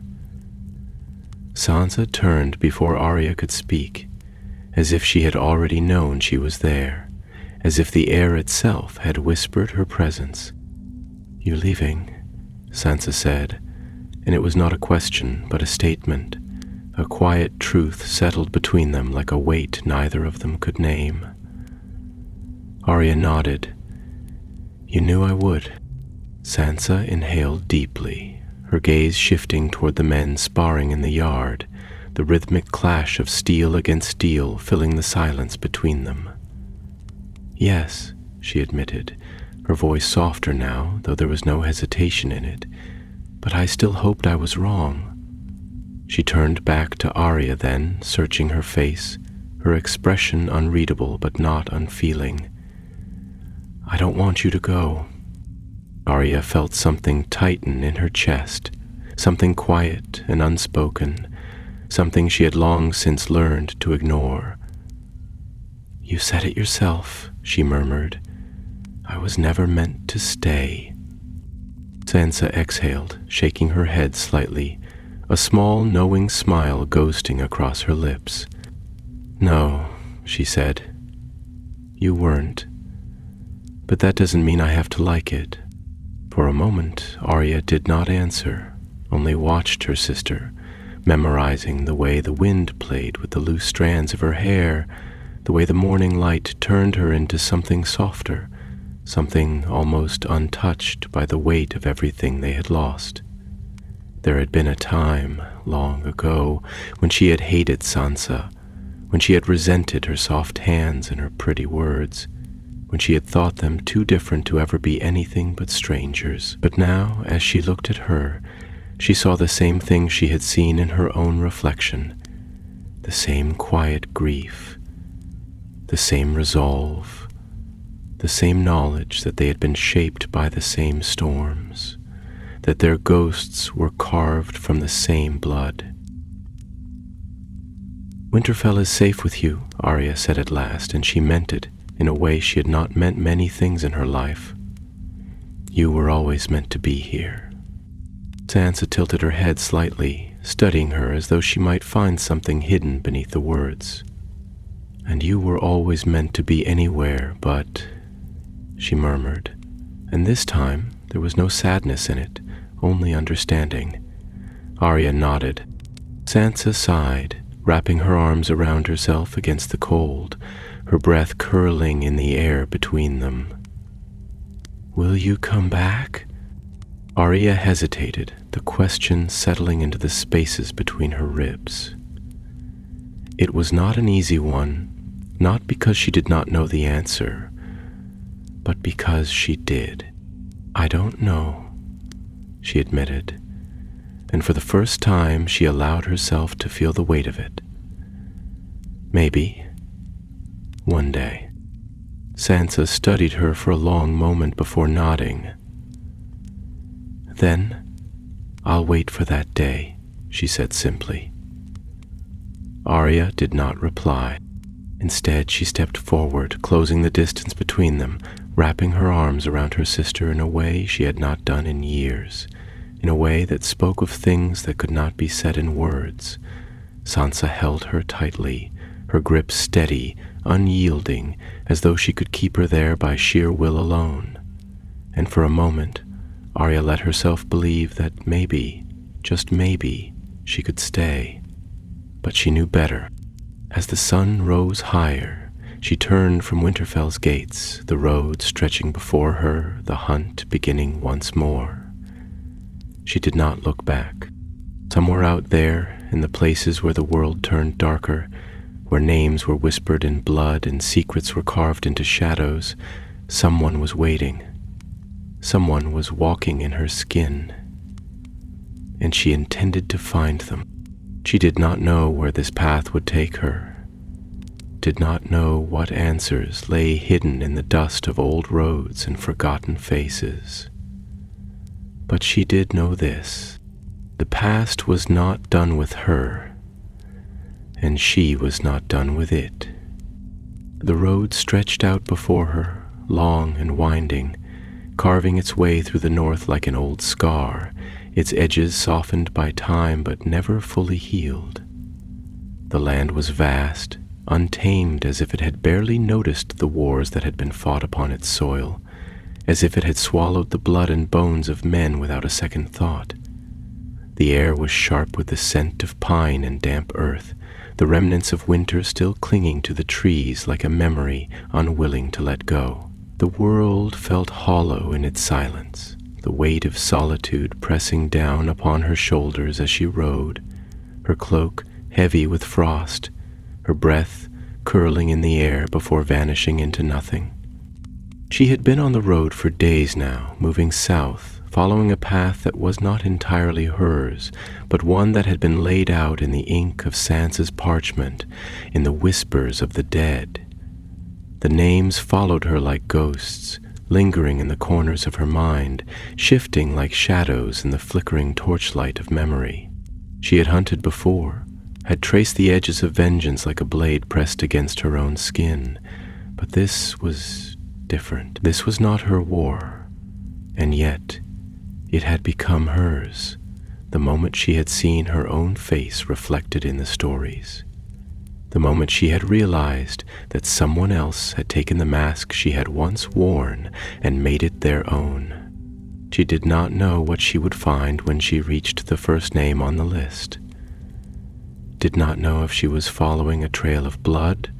Speaker 1: Sansa turned before Arya could speak, as if she had already known she was there, as if the air itself had whispered her presence. "You leaving?" Sansa said, and it was not a question but a statement. A quiet truth settled between them like a weight neither of them could name. Arya nodded. "You knew I would." Sansa inhaled deeply, her gaze shifting toward the men sparring in the yard, the rhythmic clash of steel against steel filling the silence between them. "Yes," she admitted, her voice softer now, though there was no hesitation in it, "but I still hoped I was wrong." She turned back to Arya then, searching her face, her expression unreadable but not unfeeling. "I don't want you to go." Arya felt something tighten in her chest, something quiet and unspoken, something she had long since learned to ignore. "You said it yourself," she murmured. "I was never meant to stay." Sansa exhaled, shaking her head slightly, a small knowing smile ghosting across her lips. "No," she said. "You weren't. But that doesn't mean I have to like it." For a moment, Arya did not answer, only watched her sister, memorizing the way the wind played with the loose strands of her hair, the way the morning light turned her into something softer, something almost untouched by the weight of everything they had lost. There had been a time, long ago, when she had hated Sansa, when she had resented her soft hands and her pretty words, when she had thought them too different to ever be anything but strangers. But now, as she looked at her, she saw the same thing she had seen in her own reflection, the same quiet grief, the same resolve, the same knowledge that they had been shaped by the same storms, that their ghosts were carved from the same blood. "Winterfell is safe with you," Arya said at last, and she meant it in a way she had not meant many things in her life. "You were always meant to be here." Sansa tilted her head slightly, studying her as though she might find something hidden beneath the words. "And you were always meant to be anywhere but," she murmured, and this time there was no sadness in it, only understanding. Arya nodded. Sansa sighed, wrapping her arms around herself against the cold, her breath curling in the air between them. "Will you come back?" Arya hesitated, the question settling into the spaces between her ribs. It was not an easy one, not because she did not know the answer, but because she did. "I don't know," she admitted, and for the first time she allowed herself to feel the weight of it. "Maybe. One day." Sansa studied her for a long moment before nodding. "Then I'll wait for that day," she said simply. Arya did not reply. Instead, she stepped forward, closing the distance between them, wrapping her arms around her sister in a way she had not done in years, in a way that spoke of things that could not be said in words. Sansa held her tightly, her grip steady, unyielding, as though she could keep her there by sheer will alone. And for a moment, Arya let herself believe that maybe, just maybe, she could stay. But she knew better. As the sun rose higher, she turned from Winterfell's gates, the road stretching before her, the hunt beginning once more. She did not look back. Somewhere out there, in the places where the world turned darker, where names were whispered in blood and secrets were carved into shadows, someone was waiting. Someone was walking in her skin, and she intended to find them. She did not know where this path would take her, did not know what answers lay hidden in the dust of old roads and forgotten faces. But she did know this: the past was not done with her, and she was not done with it. The road stretched out before her, long and winding, carving its way through the north like an old scar, its edges softened by time but never fully healed. The land was vast, untamed, as if it had barely noticed the wars that had been fought upon its soil, as if it had swallowed the blood and bones of men without a second thought. The air was sharp with the scent of pine and damp earth, the remnants of winter still clinging to the trees like a memory unwilling to let go. The world felt hollow in its silence, the weight of solitude pressing down upon her shoulders as she rode, her cloak heavy with frost, her breath curling in the air before vanishing into nothing. She had been on the road for days now, moving south, following a path that was not entirely hers, but one that had been laid out in the ink of Sansa's parchment, in the whispers of the dead. The names followed her like ghosts, lingering in the corners of her mind, shifting like shadows in the flickering torchlight of memory. She had hunted before, had traced the edges of vengeance like a blade pressed against her own skin, but this was different. This was not her war, and yet it had become hers, the moment she had seen her own face reflected in the stories. The moment she had realized that someone else had taken the mask she had once worn and made it their own. She did not know what she would find when she reached the first name on the list. Did not know if she was following a trail of blood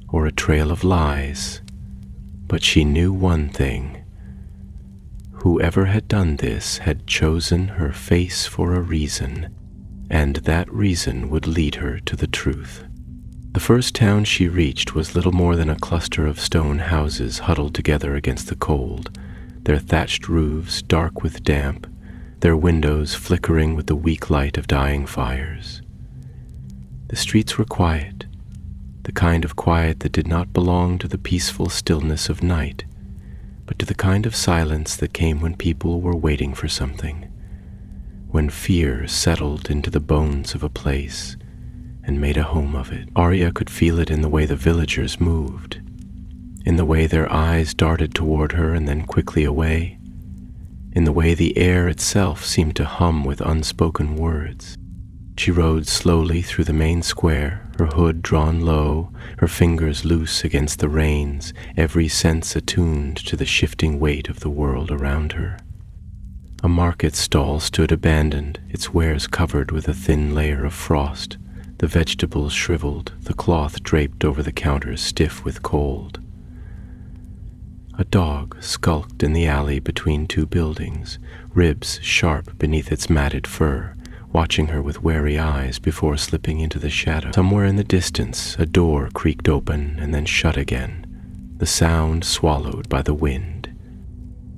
Speaker 1: or a trail of lies, But she knew one thing. Whoever had done this had chosen her face for a reason, and that reason would lead her to the truth. The first town she reached was little more than a cluster of stone houses huddled together against the cold, their thatched roofs dark with damp, their windows flickering with the weak light of dying fires. The streets were quiet, the kind of quiet that did not belong to the peaceful stillness of night, but to the kind of silence that came when people were waiting for something, when fear settled into the bones of a place and made a home of it. Arya could feel it in the way the villagers moved, in the way their eyes darted toward her and then quickly away, in the way the air itself seemed to hum with unspoken words. She rode slowly through the main square, her hood drawn low, her fingers loose against the reins, every sense attuned to the shifting weight of the world around her. A market stall stood abandoned, its wares covered with a thin layer of frost, the vegetables shriveled, the cloth draped over the counters stiff with cold. A dog skulked in the alley between two buildings, ribs sharp beneath its matted fur, watching her with wary eyes before slipping into the shadow. Somewhere in the distance, a door creaked open and then shut again, the sound swallowed by the wind.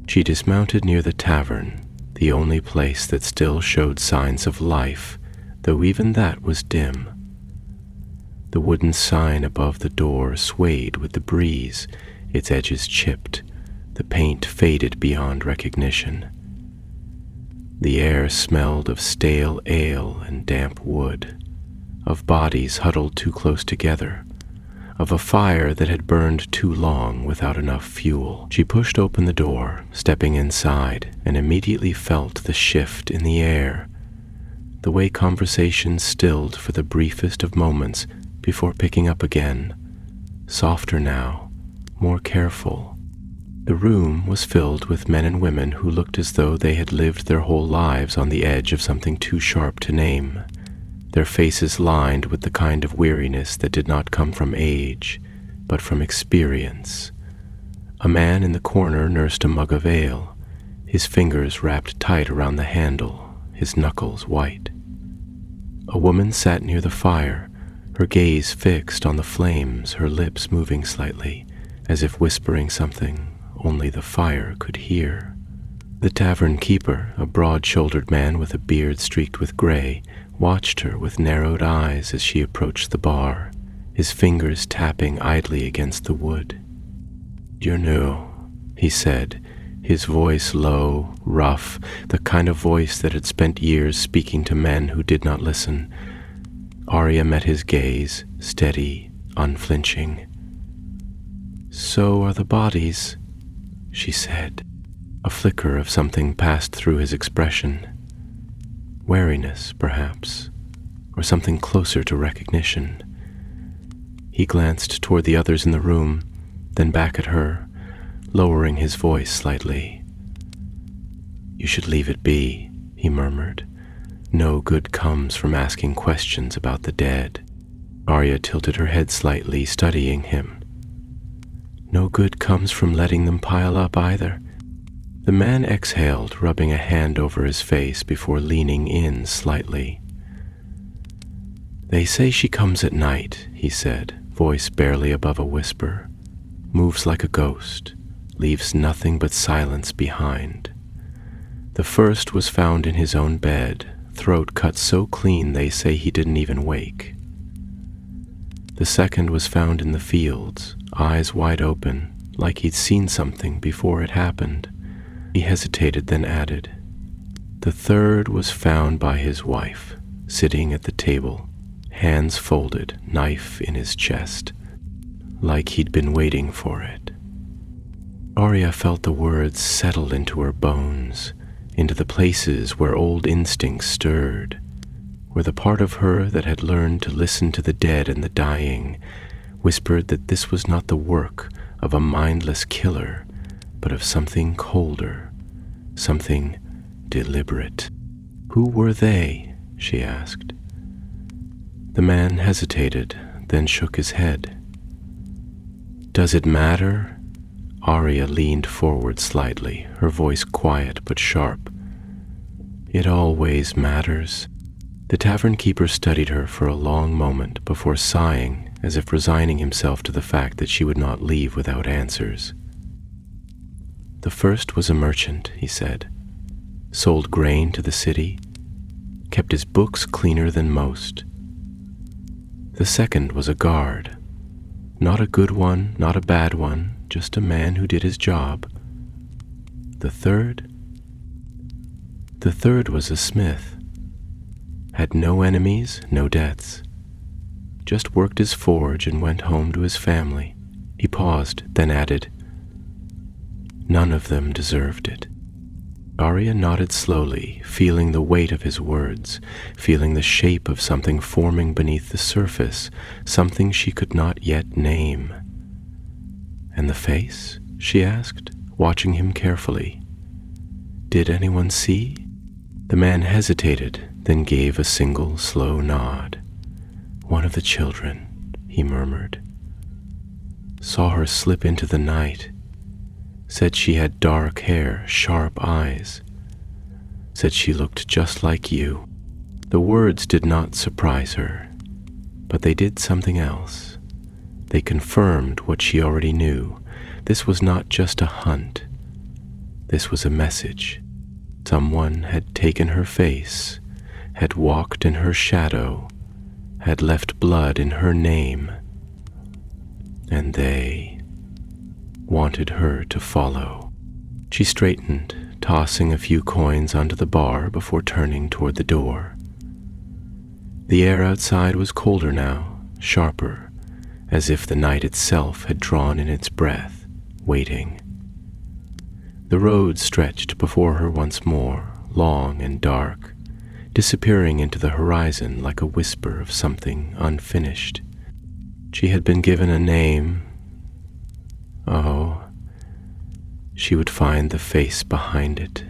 Speaker 1: She dismounted near the tavern, the only place that still showed signs of life, though even that was dim. The wooden sign above the door swayed with the breeze, its edges chipped, the paint faded beyond recognition. The air smelled of stale ale and damp wood, of bodies huddled too close together, of a fire that had burned too long without enough fuel. She pushed open the door, stepping inside, and immediately felt the shift in the air, the way conversation stilled for the briefest of moments before picking up again, softer now, more careful. The room was filled with men and women who looked as though they had lived their whole lives on the edge of something too sharp to name, their faces lined with the kind of weariness that did not come from age, but from experience. A man in the corner nursed a mug of ale, his fingers wrapped tight around the handle, his knuckles white. A woman sat near the fire, her gaze fixed on the flames, her lips moving slightly, as if whispering something only the fire could hear. The tavern keeper, a broad-shouldered man with a beard streaked with gray, watched her with narrowed eyes as she approached the bar, his fingers tapping idly against the wood. "You're new," he said, his voice low, rough, the kind of voice that had spent years speaking to men who did not listen. Arya met his gaze, steady, unflinching. "So are the bodies," she said. A flicker of something passed through his expression. Wariness, perhaps, or something closer to recognition. He glanced toward the others in the room, then back at her, lowering his voice slightly. "You should leave it be," he murmured. "No good comes from asking questions about the dead." Arya tilted her head slightly, studying him. "No good comes from letting them pile up either." The man exhaled, rubbing a hand over his face before leaning in slightly. "They say she comes at night," he said, voice barely above a whisper. "Moves like a ghost, leaves nothing but silence behind. The first was found in his own bed, throat cut so clean they say he didn't even wake. The second was found in the fields, eyes wide open, like he'd seen something before it happened." He hesitated, then added, "The third was found by his wife, sitting at the table, hands folded, knife in his chest, like he'd been waiting for it." Arya felt the words settle into her bones, into the places where old instincts stirred, where the part of her that had learned to listen to the dead and the dying whispered that this was not the work of a mindless killer, but of something colder, something deliberate. "Who were they?" she asked. The man hesitated, then shook his head. "Does it matter?" Arya leaned forward slightly, her voice quiet but sharp. "It always matters." The tavern keeper studied her for a long moment before sighing, as if resigning himself to the fact that she would not leave without answers. "The first was a merchant," he said. "Sold grain to the city, kept his books cleaner than most. The second was a guard. Not a good one, not a bad one, just a man who did his job. The third was a smith. Had no enemies, no debts. Just worked his forge and went home to his family." He paused, then added, "None of them deserved it." Arya nodded slowly, feeling the weight of his words, feeling the shape of something forming beneath the surface, something she could not yet name. "And the face?" she asked, watching him carefully. "Did anyone see?" The man hesitated, then gave a single slow nod. "One of the children," he murmured. "Saw her slip into the night. Said she had dark hair, sharp eyes. Said she looked just like you." The words did not surprise her, but they did something else. They confirmed what she already knew. This was not just a hunt. This was a message. Someone had taken her face, had walked in her shadow, had left blood in her name, and they wanted her to follow. She straightened, tossing a few coins onto the bar before turning toward the door. The air outside was colder now, sharper, as if the night itself had drawn in its breath, waiting. The road stretched before her once more, long and dark, disappearing into the horizon like a whisper of something unfinished. She had been given a name. Oh, she would find the face behind it.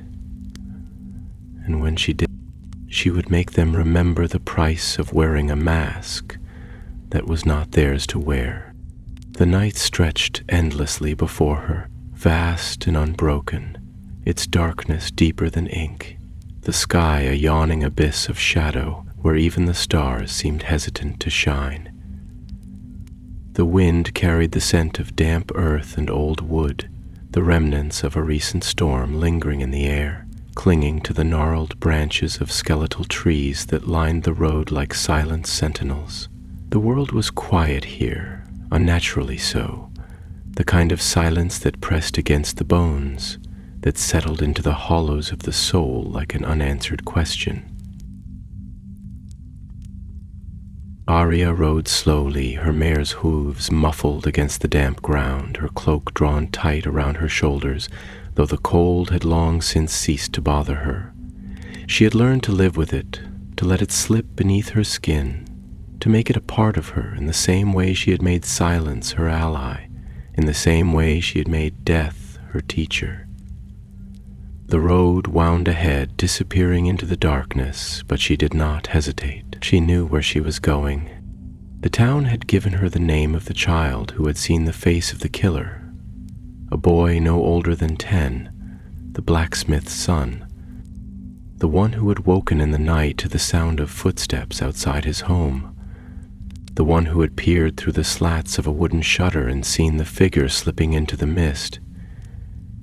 Speaker 1: And when she did, she would make them remember the price of wearing a mask that was not theirs to wear. The night stretched endlessly before her, vast and unbroken, its darkness deeper than ink, the sky a yawning abyss of shadow where even the stars seemed hesitant to shine. The wind carried the scent of damp earth and old wood, the remnants of a recent storm lingering in the air, clinging to the gnarled branches of skeletal trees that lined the road like silent sentinels. The world was quiet here, unnaturally so, the kind of silence that pressed against the bones, that settled into the hollows of the soul like an unanswered question. Arya rode slowly, her mare's hooves muffled against the damp ground, her cloak drawn tight around her shoulders, though the cold had long since ceased to bother her. She had learned to live with it, to let it slip beneath her skin, to make it a part of her in the same way she had made silence her ally, in the same way she had made death her teacher. The road wound ahead, disappearing into the darkness, but she did not hesitate. She knew where she was going. The town had given her the name of the child who had seen the face of the killer, a boy no older than 10, the blacksmith's son, the one who had woken in the night to the sound of footsteps outside his home, the one who had peered through the slats of a wooden shutter and seen the figure slipping into the mist.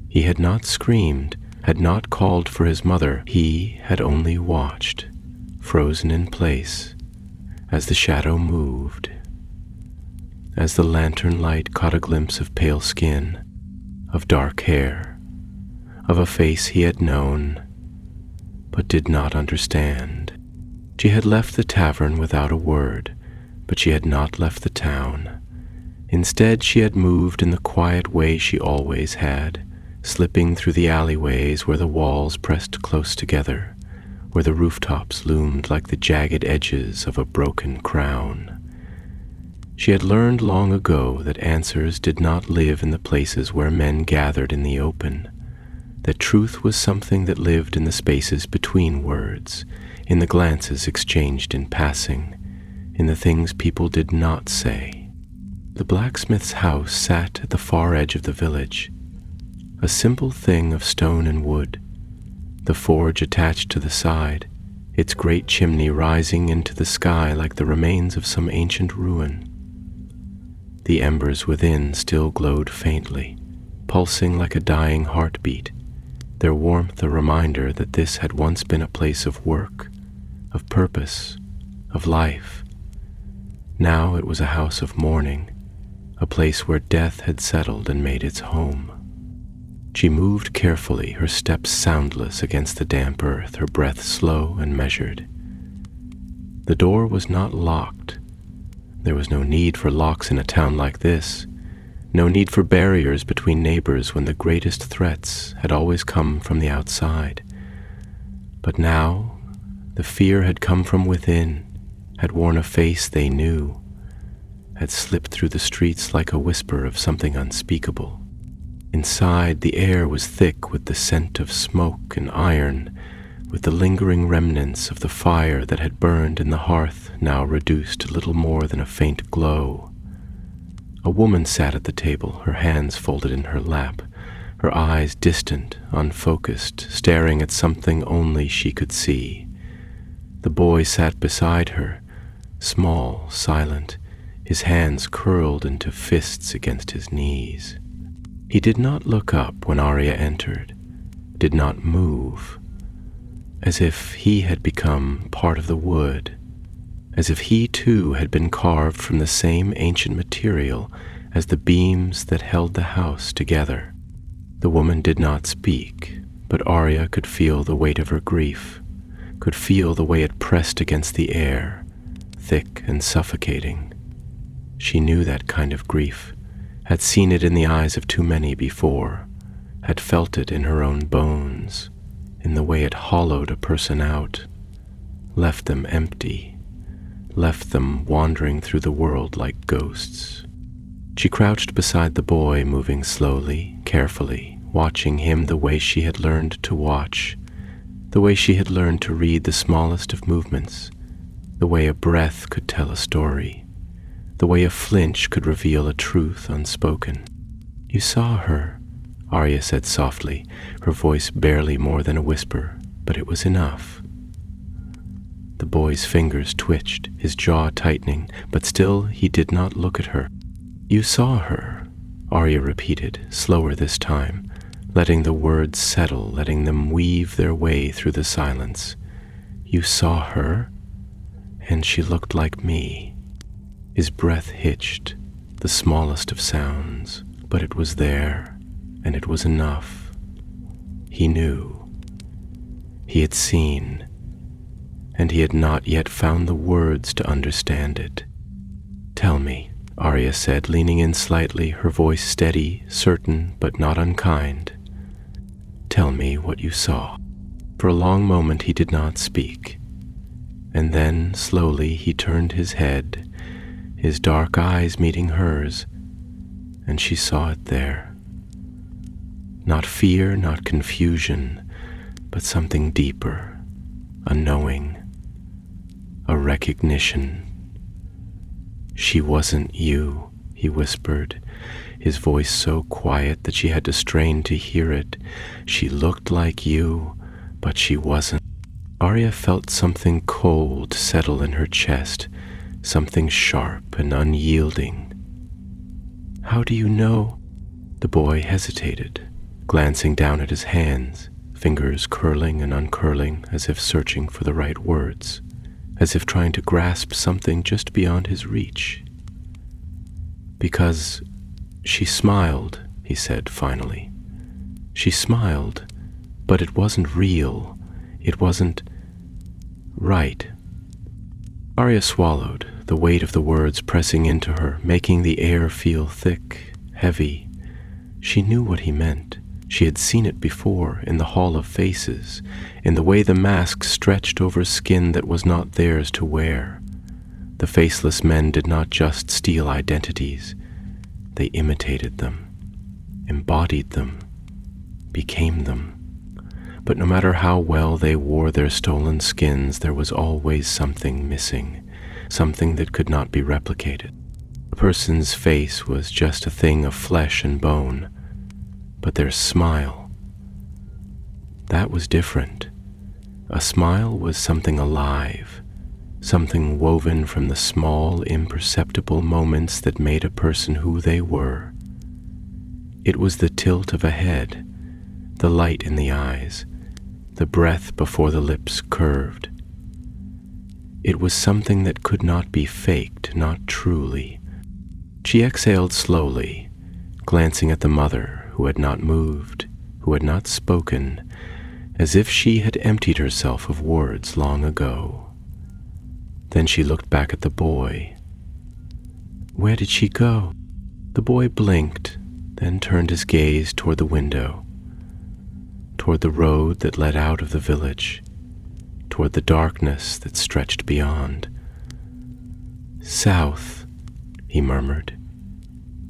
Speaker 1: He had not screamed, had not called for his mother. He had only watched, frozen in place, as the shadow moved, as the lantern light caught a glimpse of pale skin, of dark hair, of a face he had known, but did not understand. She had left the tavern without a word, but she had not left the town. Instead, she had moved in the quiet way she always had, slipping through the alleyways where the walls pressed close together, where the rooftops loomed like the jagged edges of a broken crown. She had learned long ago that answers did not live in the places where men gathered in the open, that truth was something that lived in the spaces between words, in the glances exchanged in passing, in the things people did not say. The blacksmith's house sat at the far edge of the village, a simple thing of stone and wood, the forge attached to the side, its great chimney rising into the sky like the remains of some ancient ruin. The embers within still glowed faintly, pulsing like a dying heartbeat, their warmth a reminder that this had once been a place of work, of purpose, of life. Now it was a house of mourning, a place where death had settled and made its home. She moved carefully, her steps soundless against the damp earth, her breath slow and measured. The door was not locked. There was no need for locks in a town like this, no need for barriers between neighbors when the greatest threats had always come from the outside. But now, the fear had come from within, had worn a face they knew, had slipped through the streets like a whisper of something unspeakable. Inside, the air was thick with the scent of smoke and iron, with the lingering remnants of the fire that had burned in the hearth, now reduced to little more than a faint glow. A woman sat at the table, her hands folded in her lap, her eyes distant, unfocused, staring at something only she could see. The boy sat beside her, small, silent, his hands curled into fists against his knees. He did not look up when Arya entered, did not move, as if he had become part of the wood, as if he too had been carved from the same ancient material as the beams that held the house together. The woman did not speak, but Arya could feel the weight of her grief, could feel the way it pressed against the air, thick and suffocating. She knew that kind of grief, had seen it in the eyes of too many before, had felt it in her own bones, in the way it hollowed a person out, left them empty, left them wandering through the world like ghosts. She crouched beside the boy, moving slowly, carefully, watching him the way she had learned to watch, the way she had learned to read the smallest of movements, the way a breath could tell a story, the way a flinch could reveal a truth unspoken. "You saw her," Arya said softly, her voice barely more than a whisper, but it was enough. The boy's fingers twitched, his jaw tightening, but still he did not look at her. "You saw her," Arya repeated, slower this time, letting the words settle, letting them weave their way through the silence. "You saw her, and she looked like me." His breath hitched, the smallest of sounds, but it was there, and it was enough. He knew. He had seen, and he had not yet found the words to understand it. "Tell me," Arya said, leaning in slightly, her voice steady, certain, but not unkind. "Tell me what you saw." For a long moment he did not speak, and then slowly he turned his head, his dark eyes meeting hers, and she saw it there. Not fear, not confusion, but something deeper, a knowing, a recognition. "She wasn't you," he whispered, his voice so quiet that she had to strain to hear it. "She looked like you, but she wasn't." Arya felt something cold settle in her chest, something sharp and unyielding. "How do you know?" The boy hesitated, glancing down at his hands, fingers curling and uncurling as if searching for the right words, as if trying to grasp something just beyond his reach. "Because she smiled," he said finally. "She smiled, but it wasn't real. It wasn't right." Arya swallowed, the weight of the words pressing into her, making the air feel thick, heavy. She knew what he meant. She had seen it before, in the Hall of Faces, in the way the mask stretched over skin that was not theirs to wear. The faceless men did not just steal identities. They imitated them, embodied them, became them. But no matter how well they wore their stolen skins, there was always something missing, something that could not be replicated. A person's face was just a thing of flesh and bone, But their smile, that was different. A smile was something alive, something woven from the small, imperceptible moments that made a person who they were. It was the tilt of a head, the light in the eyes, the breath before the lips curved. It was something that could not be faked, not truly. She exhaled slowly, glancing at the mother who had not moved, who had not spoken, as if she had emptied herself of words long ago. Then she looked back at the boy. Where did she go? The boy blinked, then turned his gaze toward the window, toward the road that led out of the village, toward the darkness that stretched beyond. South, he murmured.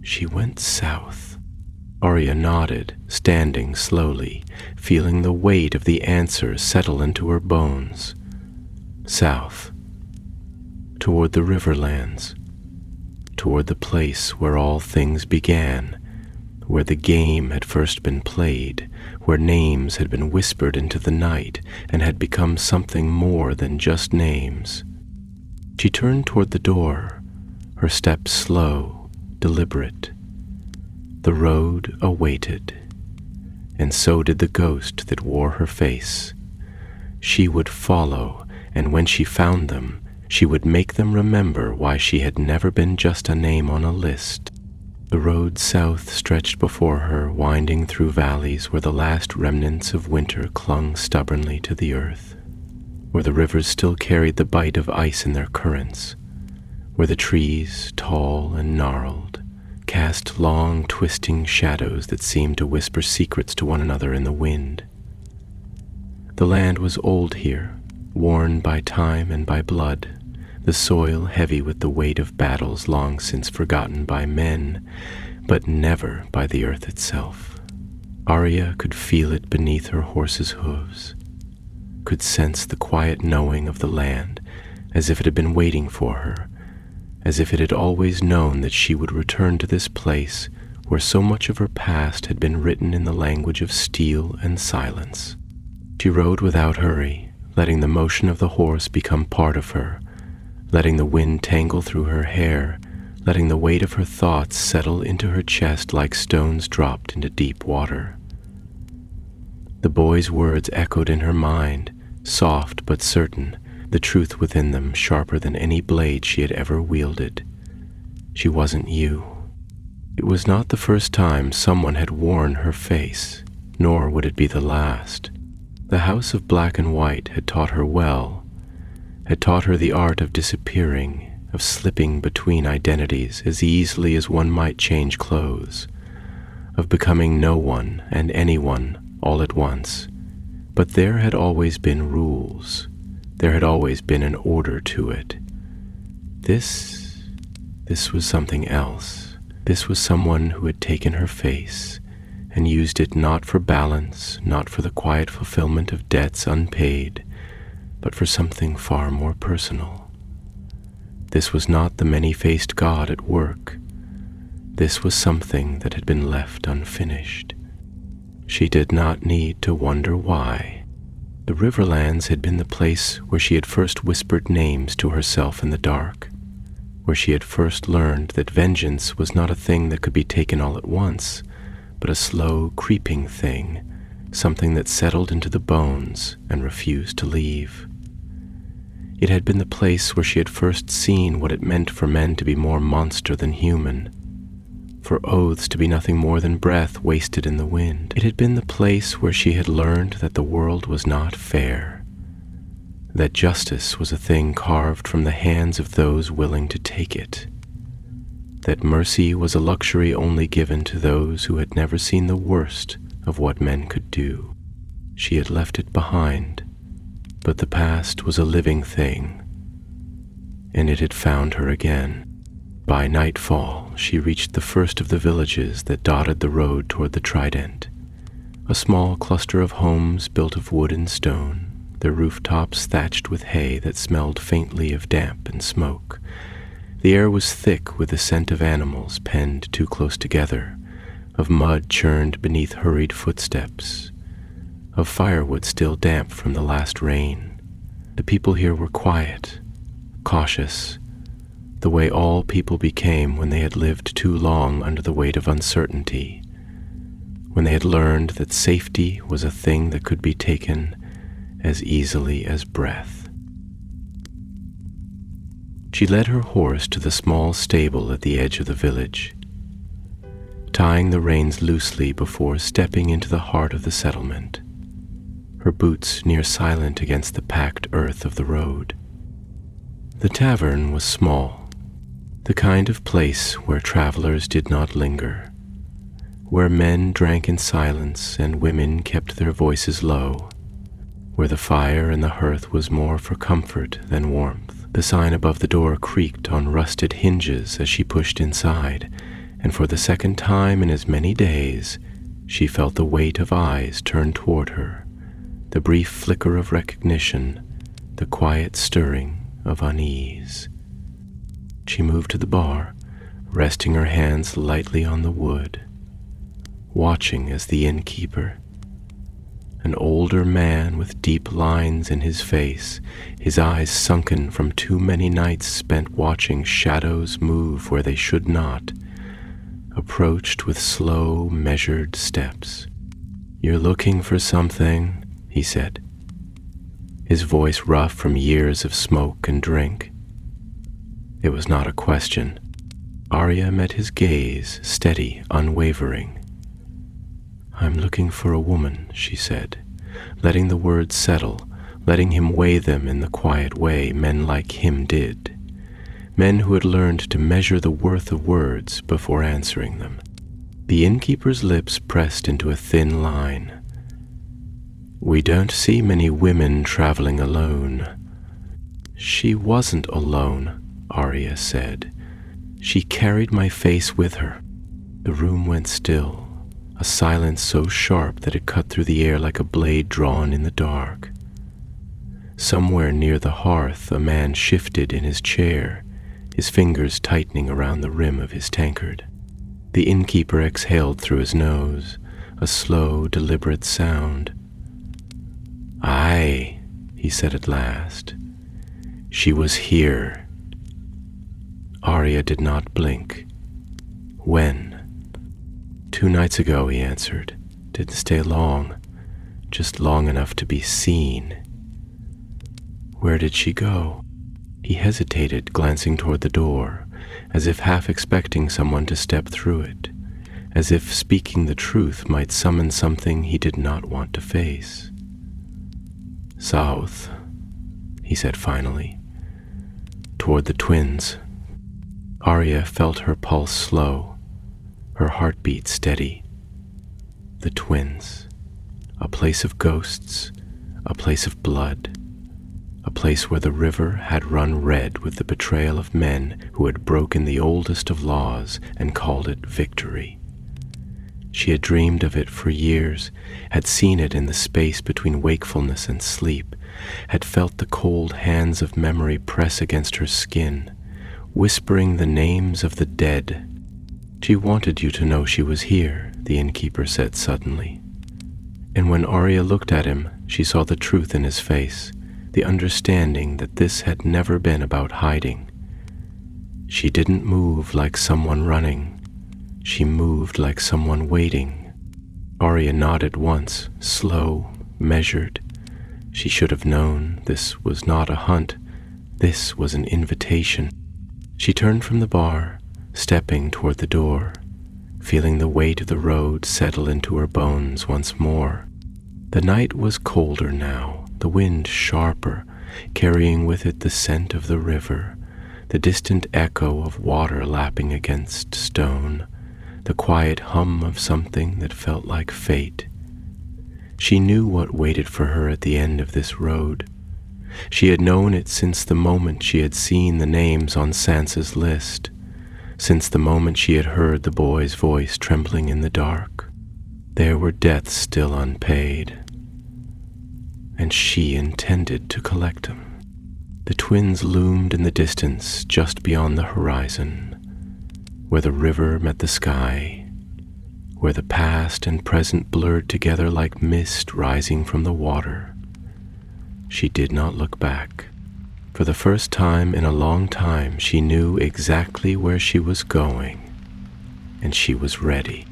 Speaker 1: She went south. Arya nodded, standing slowly, feeling the weight of the answer settle into her bones. South, toward the riverlands, toward the place where all things began, where the game had first been played, where names had been whispered into the night and had become something more than just names. She turned toward the door, her steps slow, deliberate. The road awaited, and so did the ghost that wore her face. She would follow, and when she found them, she would make them remember why she had never been just a name on a list. The road south stretched before her, winding through valleys where the last remnants of winter clung stubbornly to the earth, where the rivers still carried the bite of ice in their currents, where the trees, tall and gnarled, cast long, twisting shadows that seemed to whisper secrets to one another in the wind. The land was old here, worn by time and by blood, the soil heavy with the weight of battles long since forgotten by men, but never by the earth itself. Arya could feel it beneath her horse's hooves, could sense the quiet knowing of the land, as if it had been waiting for her, as if it had always known that she would return to this place where so much of her past had been written in the language of steel and silence. She rode without hurry, letting the motion of the horse become part of her, letting the wind tangle through her hair, letting the weight of her thoughts settle into her chest like stones dropped into deep water. The boy's words echoed in her mind, soft but certain, the truth within them sharper than any blade she had ever wielded. She wasn't you. It was not the first time someone had worn her face, nor would it be the last. The House of Black and White had taught her well, had taught her the art of disappearing, of slipping between identities as easily as one might change clothes, of becoming no one and anyone all at once. But there had always been rules. There had always been an order to it. This was something else. This was someone who had taken her face and used it not for balance, not for the quiet fulfillment of debts unpaid, but for something far more personal. This was not the many-faced god at work. This was something that had been left unfinished. She did not need to wonder why. The Riverlands had been the place where she had first whispered names to herself in the dark, where she had first learned that vengeance was not a thing that could be taken all at once, but a slow, creeping thing, something that settled into the bones and refused to leave. It had been the place where she had first seen what it meant for men to be more monster than human, for oaths to be nothing more than breath wasted in the wind. It had been the place where she had learned that the world was not fair, that justice was a thing carved from the hands of those willing to take it, that mercy was a luxury only given to those who had never seen the worst of what men could do. She had left it behind, but the past was a living thing, and it had found her again. By nightfall, she reached the first of the villages that dotted the road toward the Trident, a small cluster of homes built of wood and stone, their rooftops thatched with hay that smelled faintly of damp and smoke. The air was thick with the scent of animals penned too close together, of mud churned beneath hurried footsteps, of firewood still damp from the last rain. The people here were quiet, cautious, the way all people became when they had lived too long under the weight of uncertainty, when they had learned that safety was a thing that could be taken as easily as breath. She led her horse to the small stable at the edge of the village, tying the reins loosely before stepping into the heart of the settlement, her boots near silent against the packed earth of the road. The tavern was small, the kind of place where travelers did not linger, where men drank in silence and women kept their voices low, where the fire in the hearth was more for comfort than warmth. The sign above the door creaked on rusted hinges as she pushed inside, and for the second time in as many days, she felt the weight of eyes turned toward her, the brief flicker of recognition, the quiet stirring of unease. She moved to the bar, resting her hands lightly on the wood, watching as the innkeeper, an older man with deep lines in his face, his eyes sunken from too many nights spent watching shadows move where they should not, approached with slow, measured steps. "You're looking for something," he said, his voice rough from years of smoke and drink. It was not a question. Arya met his gaze, steady, unwavering. "I'm looking for a woman," she said, letting the words settle, letting him weigh them in the quiet way men like him did, men who had learned to measure the worth of words before answering them. The innkeeper's lips pressed into a thin line. "We don't see many women traveling alone." "She wasn't alone," Arya said. "She carried my face with her." The room went still, a silence so sharp that it cut through the air like a blade drawn in the dark. Somewhere near the hearth, a man shifted in his chair, his fingers tightening around the rim of his tankard. The innkeeper exhaled through his nose, a slow, deliberate sound. "Aye," he said at last. "She was here." Arya did not blink. "When?" "2 nights ago," he answered. "Didn't stay long, just long enough to be seen." "Where did she go?" He hesitated, glancing toward the door, as if half expecting someone to step through it, as if speaking the truth might summon something he did not want to face. "South," he said finally, "toward the twins." Arya felt her pulse slow, her heartbeat steady. The twins, a place of ghosts, a place of blood, a place where the river had run red with the betrayal of men who had broken the oldest of laws and called it victory. She had dreamed of it for years, had seen it in the space between wakefulness and sleep, had felt the cold hands of memory press against her skin, whispering the names of the dead. "She wanted you to know she was here," the innkeeper said suddenly. And when Arya looked at him, she saw the truth in his face, the understanding that this had never been about hiding. She didn't move like someone running. She moved like someone waiting. Arya nodded once, slow, measured. She should have known this was not a hunt. This was an invitation. She turned from the bar, stepping toward the door, feeling the weight of the road settle into her bones once more. The night was colder now, the wind sharper, carrying with it the scent of the river, the distant echo of water lapping against stone, the quiet hum of something that felt like fate. She knew what waited for her at the end of this road. She had known it since the moment she had seen the names on Sansa's list, since the moment she had heard the boy's voice trembling in the dark. There were debts still unpaid, and she intended to collect them. The twins loomed in the distance just beyond the horizon, where the river met the sky, where the past and present blurred together like mist rising from the water. She did not look back. For the first time in a long time, she knew exactly where she was going, and she was ready.